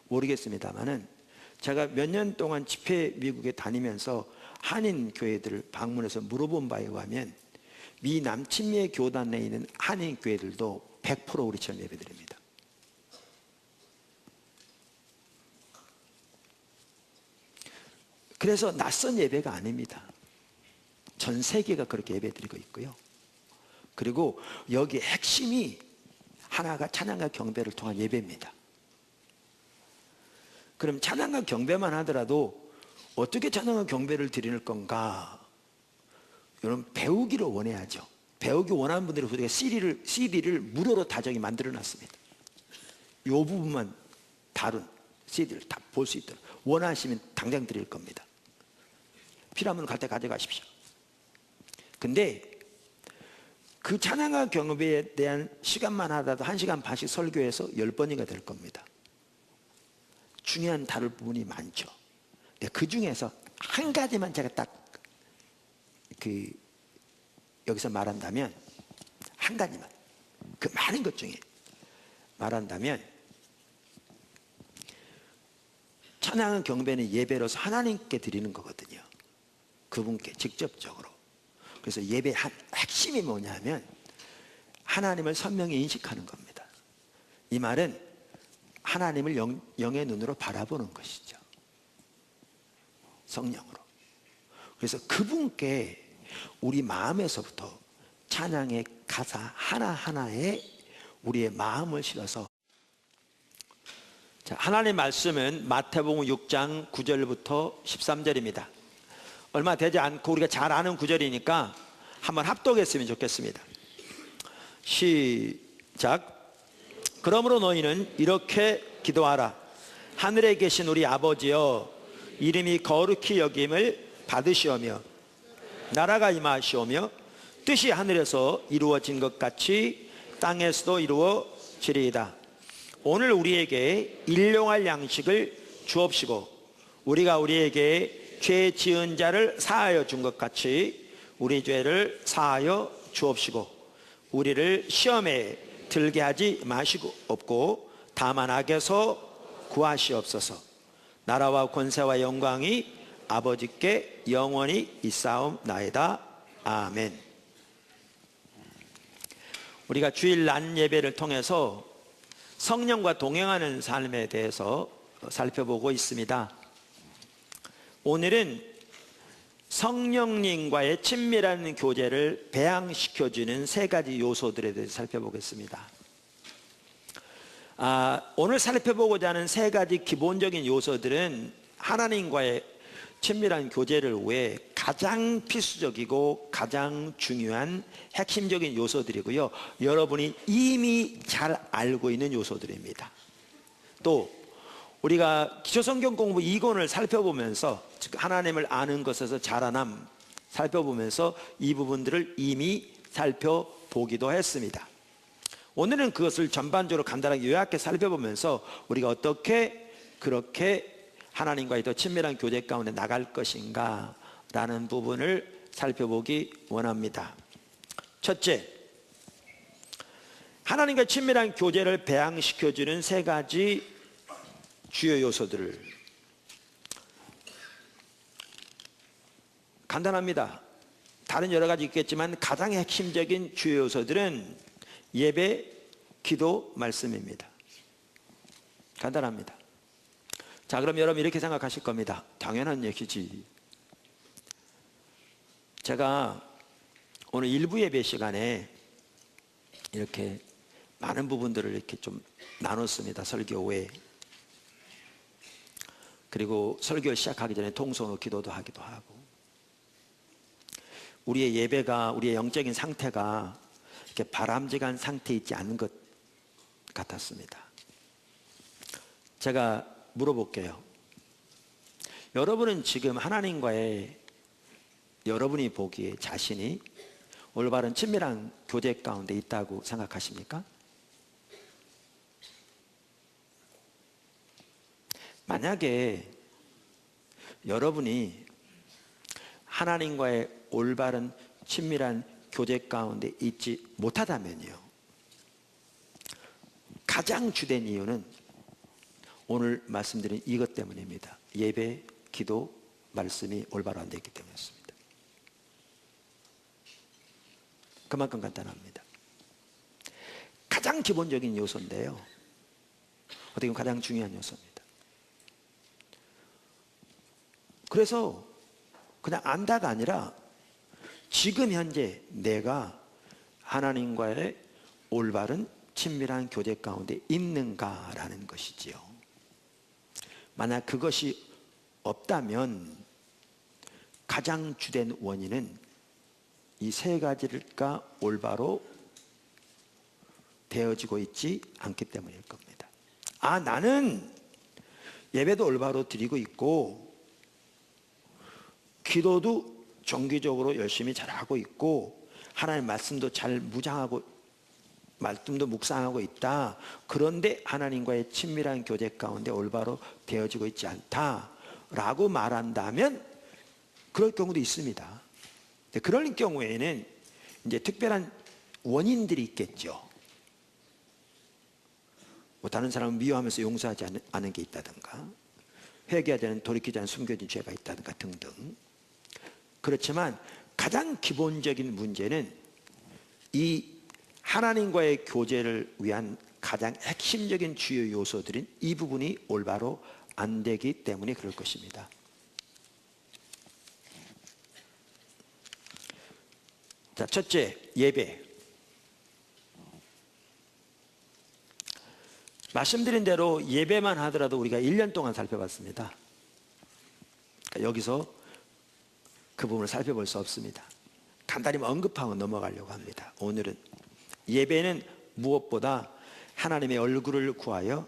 모르겠습니다만은, 제가 몇 년 동안 집회 미국에 다니면서 한인 교회들을 방문해서 물어본 바에 의하면 미 남침예 교단 내에 있는 한인 교회들도 100% 우리처럼 예배드립니다. 그래서 낯선 예배가 아닙니다. 전 세계가 그렇게 예배드리고 있고요. 그리고 여기 핵심이 하나가 찬양과 경배를 통한 예배입니다. 그럼 찬양과 경배만 하더라도 어떻게 찬양과 경배를 드릴 건가? 여러분 배우기를 원해야죠. 배우기 원하는 분들이 우리가 CD를 무료로 다정히 만들어 놨습니다. 이 부분만 다룬 CD를 다 볼 수 있도록 원하시면 당장 드릴 겁니다. 필요하면 갈 때 가져가십시오. 근데 그 찬양과 경배에 대한 시간만 하더라도 1시간 반씩 설교해서 10번이가 될 겁니다. 중요한 다룰 부분이 많죠. 근데 그 중에서 한 가지만 제가 딱 여기서 말한다면, 한 가지만, 그 많은 것 중에 말한다면, 찬양은 경배는 예배로서 하나님께 드리는 거거든요. 그분께 직접적으로. 그래서 예배의 핵심이 뭐냐면 하나님을 선명히 인식하는 겁니다. 이 말은 하나님을 영의 눈으로 바라보는 것이죠. 성령으로. 그래서 그분께 우리 마음에서부터 찬양의 가사 하나하나에 우리의 마음을 실어서, 자, 하나님의 말씀은 마태복음 6장 9절부터 13절입니다. 얼마 되지 않고 우리가 잘 아는 구절이니까 한번 합독했으면 좋겠습니다. 시작. 그러므로 너희는 이렇게 기도하라. 하늘에 계신 우리 아버지여, 이름이 거룩히 여김을 받으시오며 나라가 임하시오며 뜻이 하늘에서 이루어진 것 같이 땅에서도 이루어지리이다. 오늘 우리에게 일용할 양식을 주옵시고 우리가 우리에게 죄 지은 자를 사하여 준 것 같이 우리 죄를 사하여 주옵시고 우리를 시험에 들게 하지 마시고 없고 다만 악에서 구하시옵소서. 나라와 권세와 영광이 아버지께 영원히 있사옵나이다. 아멘. 우리가 주일 낮 예배를 통해서 성령과 동행하는 삶에 대해서 살펴보고 있습니다. 오늘은 성령님과의 친밀한 교제를 배양시켜주는 세 가지 요소들에 대해서 살펴보겠습니다. 오늘 살펴보고자 하는 세 가지 기본적인 요소들은 하나님과의 친밀한 교제를 위해 가장 필수적이고 가장 중요한 핵심적인 요소들이고요, 여러분이 이미 잘 알고 있는 요소들입니다. 또 우리가 기초성경 공부 2권을 살펴보면서, 즉 하나님을 아는 것에서 자라남 살펴보면서 이 부분들을 이미 살펴보기도 했습니다. 오늘은 그것을 전반적으로 간단하게 요약해 살펴보면서 우리가 어떻게 그렇게 하나님과의 더 친밀한 교제 가운데 나갈 것인가 라는 부분을 살펴보기 원합니다. 첫째, 하나님과 친밀한 교제를 배양시켜주는 세 가지 주요 요소들을, 간단합니다. 다른 여러 가지 있겠지만 가장 핵심적인 주요 요소들은 예배, 기도, 말씀입니다. 간단합니다. 자, 그럼 여러분 이렇게 생각하실 겁니다. 당연한 얘기지. 제가 오늘 일부 예배 시간에 이렇게 많은 부분들을 이렇게 좀 나눴습니다. 설교 후에. 그리고 설교를 시작하기 전에 통성으로 기도도 하기도 하고, 우리의 예배가, 우리의 영적인 상태가 이렇게 바람직한 상태에 있지 않은 것 같았습니다. 제가 물어볼게요. 여러분은 지금 하나님과의, 여러분이 보기에 자신이 올바른 친밀한 교제 가운데 있다고 생각하십니까? 만약에 여러분이 하나님과의 올바른 친밀한 교제 가운데 있지 못하다면요, 가장 주된 이유는 오늘 말씀드린 이것 때문입니다. 예배, 기도, 말씀이 올바로 안 되기 때문이었습니다. 그만큼 간단합니다. 가장 기본적인 요소인데요, 어떻게 보면 가장 중요한 요소입니다. 그래서 그냥 안다가 아니라 지금 현재 내가 하나님과의 올바른 친밀한 교제 가운데 있는가라는 것이지요. 만약 그것이 없다면 가장 주된 원인은 이 세 가지가 올바로 되어지고 있지 않기 때문일 겁니다. 나는 예배도 올바로 드리고 있고 기도도 정기적으로 열심히 잘하고 있고 하나님 말씀도 잘 묵상하고 말씀도 묵상하고 있다. 그런데 하나님과의 친밀한 교제 가운데 올바로 되어지고 있지 않다라고 말한다면 그럴 경우도 있습니다. 그럴 경우에는 이제 특별한 원인들이 있겠죠. 뭐 다른 사람을 미워하면서 용서하지 않은 게 있다든가, 회개하지 않은 돌이키지 않은 숨겨진 죄가 있다든가 등등. 그렇지만 가장 기본적인 문제는 이 하나님과의 교제를 위한 가장 핵심적인 주요 요소들인 이 부분이 올바로 안 되기 때문에 그럴 것입니다. 자, 첫째, 예배. 말씀드린 대로 예배만 하더라도 우리가 1년 동안 살펴봤습니다. 그러니까 여기서 그 부분을 살펴볼 수 없습니다. 간단히 언급하고 넘어가려고 합니다. 오늘은 예배는 무엇보다 하나님의 얼굴을 구하여,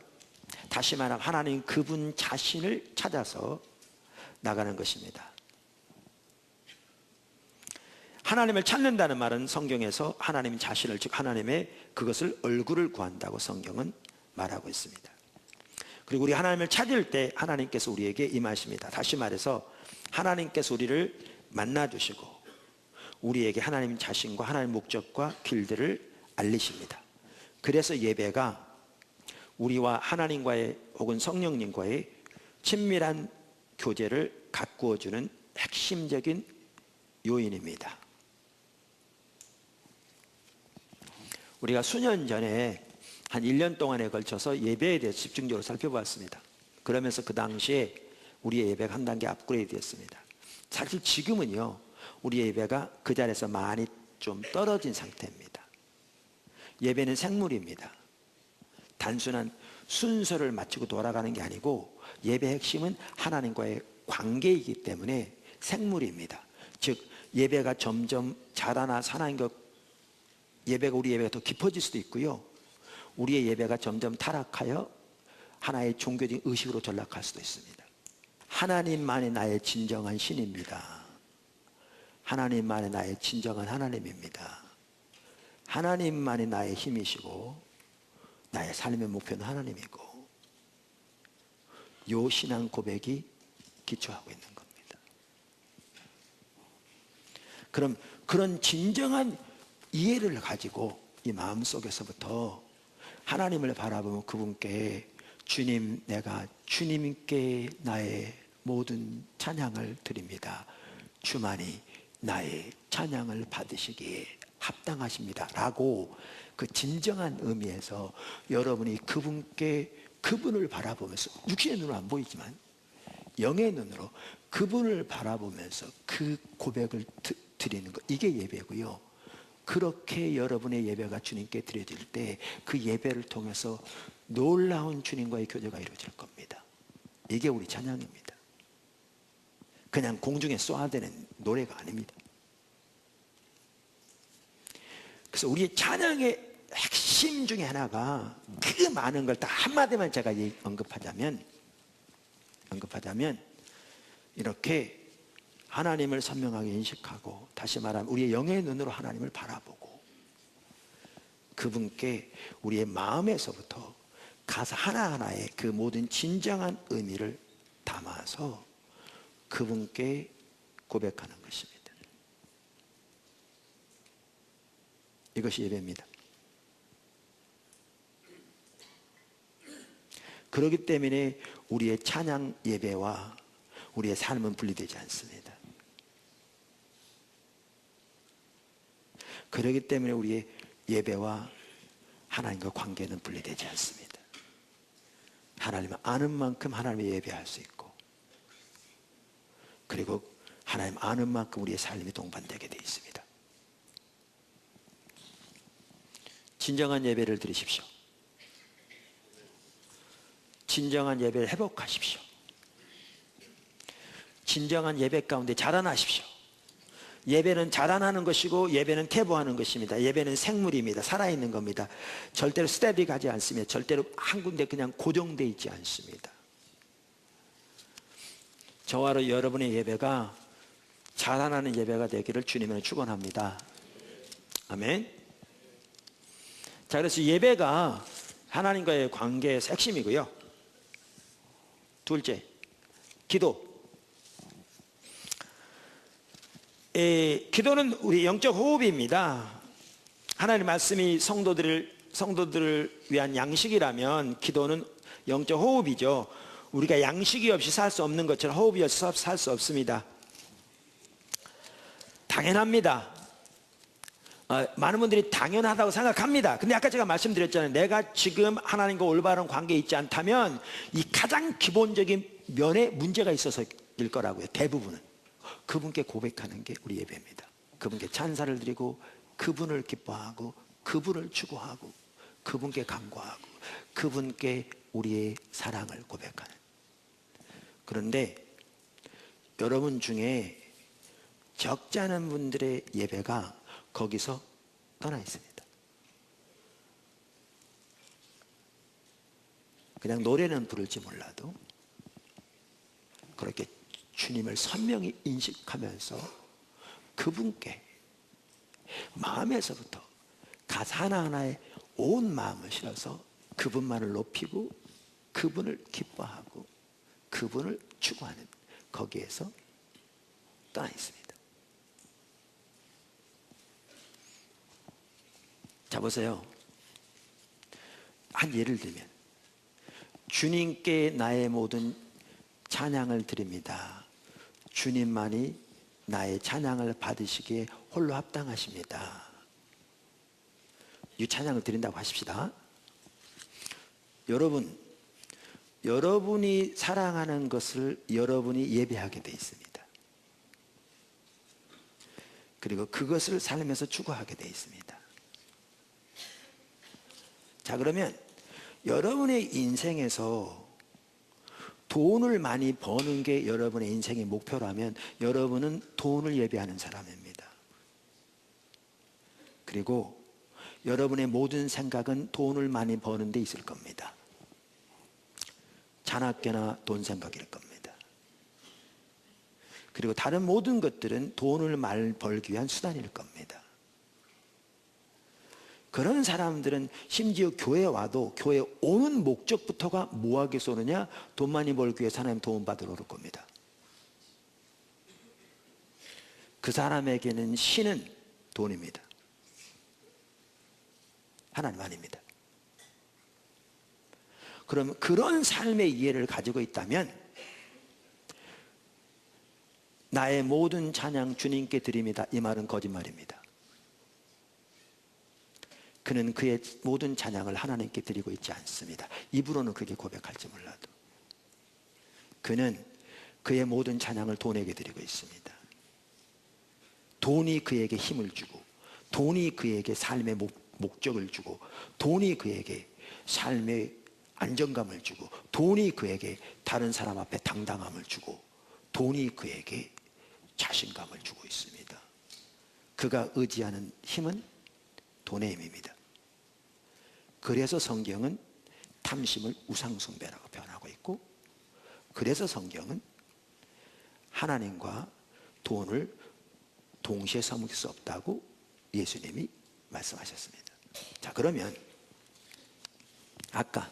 다시 말하면 하나님 그분 자신을 찾아서 나가는 것입니다. 하나님을 찾는다는 말은 성경에서 하나님 자신을, 즉 하나님의 그것을 얼굴을 구한다고 성경은 말하고 있습니다. 그리고 우리 하나님을 찾을 때 하나님께서 우리에게 임하십니다. 다시 말해서 하나님께서 우리를 만나주시고 우리에게 하나님 자신과 하나님 목적과 길들을 알리십니다. 그래서 예배가 우리와 하나님과의 혹은 성령님과의 친밀한 교제를 가꾸어주는 핵심적인 요인입니다. 우리가 수년 전에 한 1년 동안에 걸쳐서 예배에 대해서 집중적으로 살펴보았습니다. 그러면서 그 당시에 우리의 예배가 한 단계 업그레이드 됐습니다. 사실 지금은요, 우리의 예배가 그 자리에서 많이 좀 떨어진 상태입니다. 예배는 생물입니다. 단순한 순서를 마치고 돌아가는 게 아니고 예배의 핵심은 하나님과의 관계이기 때문에 생물입니다. 즉 예배가 점점 자라나서 하나님과 우리 예배가 더 깊어질 수도 있고요, 우리의 예배가 점점 타락하여 하나의 종교적인 의식으로 전락할 수도 있습니다. 하나님만이 나의 진정한 신입니다. 하나님만이 나의 진정한 하나님입니다. 하나님만이 나의 힘이시고 나의 삶의 목표는 하나님이고, 요 신앙 고백이 기초하고 있는 겁니다. 그럼 그런 진정한 이해를 가지고 이 마음속에서부터 하나님을 바라보면 그분께 주님, 내가 주님께 나의 모든 찬양을 드립니다. 주만이 나의 찬양을 받으시기에 합당하십니다 라고 그 진정한 의미에서 여러분이 그분을 바라보면서, 육신의 눈으로 안 보이지만 영의 눈으로 그분을 바라보면서 그 고백을 드리는 것, 이게 예배고요. 그렇게 여러분의 예배가 주님께 드려질 때 그 예배를 통해서 놀라운 주님과의 교제가 이루어질 겁니다. 이게 우리 찬양입니다. 그냥 공중에 쏘아대는 노래가 아닙니다. 그래서 우리의 찬양의 핵심 중에 하나가, 그 많은 걸 다 한마디만 제가 언급하자면 이렇게 하나님을 선명하게 인식하고, 다시 말하면 우리의 영의 눈으로 하나님을 바라보고 그분께 우리의 마음에서부터 가사 하나하나에 그 모든 진정한 의미를 담아서 그분께 고백하는 것입니다. 이것이 예배입니다. 그렇기 때문에 우리의 찬양 예배와 우리의 삶은 분리되지 않습니다. 그렇기 때문에 우리의 예배와 하나님과 관계는 분리되지 않습니다. 하나님을 아는 만큼 하나님의 예배할 수 있고, 그리고 하나님 아는 만큼 우리의 삶이 동반되게 되어 있습니다. 진정한 예배를 드리십시오. 진정한 예배를 회복하십시오. 진정한 예배 가운데 자라나십시오. 예배는 자라나는 것이고 예배는 퇴보하는 것입니다. 예배는 생물입니다. 살아있는 겁니다. 절대로 스테디 가지 않습니다. 절대로 한 군데 그냥 고정되어 있지 않습니다. 저와 여러분의 예배가 자라나는 예배가 되기를 주님은 축원합니다. 아멘. 자, 그래서 예배가 하나님과의 관계의 핵심이고요. 둘째, 기도. 기도는 우리 영적 호흡입니다. 하나님 말씀이 성도들을 위한 양식이라면 기도는 영적 호흡이죠. 우리가 양식이 없이 살 수 없는 것처럼 호흡이 없이 살 수 없습니다. 당연합니다. 많은 분들이 당연하다고 생각합니다. 근데 아까 제가 말씀드렸잖아요. 내가 지금 하나님과 올바른 관계에 있지 않다면 이 가장 기본적인 면에 문제가 있어서일 거라고요. 대부분은. 그분께 고백하는 게 우리 예배입니다. 그분께 찬사를 드리고 그분을 기뻐하고 그분을 추구하고 그분께 간구하고 그분께 우리의 사랑을 고백하는. 그런데 여러분 중에 적지 않은 분들의 예배가 거기서 떠나 있습니다. 그냥 노래는 부를지 몰라도 그렇게 주님을 선명히 인식하면서 그분께 마음에서부터 가사 하나하나에 온 마음을 실어서 그분만을 높이고 그분을 기뻐하고 그분을 추구하는, 거기에서 떠나 있습니다. 자, 보세요. 한 예를 들면 주님께 나의 모든 찬양을 드립니다. 주님만이 나의 찬양을 받으시기에 홀로 합당하십니다. 이 찬양을 드린다고 하십시다. 여러분이 사랑하는 것을 여러분이 예배하게 돼 있습니다. 그리고 그것을 삶에서 추구하게 돼 있습니다. 자, 그러면 여러분의 인생에서 돈을 많이 버는 게 여러분의 인생의 목표라면 여러분은 돈을 예배하는 사람입니다. 그리고 여러분의 모든 생각은 돈을 많이 버는 데 있을 겁니다. 자나깨나 돈 생각일 겁니다. 그리고 다른 모든 것들은 돈을 많이 벌기 위한 수단일 겁니다. 그런 사람들은 심지어 교회에 와도 교회에 오는 목적부터가 뭐하기 위해서 오느냐? 돈 많이 벌기 위해서 하나님 도움 받으러 올 겁니다. 그 사람에게는 신은 돈입니다. 하나님 아닙니다. 그럼 그런 삶의 이해를 가지고 있다면 나의 모든 찬양 주님께 드립니다. 이 말은 거짓말입니다. 그는 그의 모든 찬양을 하나님께 드리고 있지 않습니다. 입으로는 그렇게 고백할지 몰라도 그는 그의 모든 찬양을 돈에게 드리고 있습니다. 돈이 그에게 힘을 주고 돈이 그에게 삶의 목적을 주고 돈이 그에게 삶의 안정감을 주고 돈이 그에게 다른 사람 앞에 당당함을 주고 돈이 그에게 자신감을 주고 있습니다. 그가 의지하는 힘은 돈의 힘입니다. 그래서 성경은 탐심을 우상숭배라고 표현하고 있고, 그래서 성경은 하나님과 돈을 동시에 섬길 수 없다고 예수님이 말씀하셨습니다. 자, 그러면 아까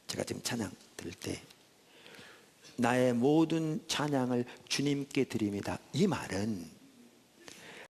제가 지금 찬양 들을 때 나의 모든 찬양을 주님께 드립니다. 이 말은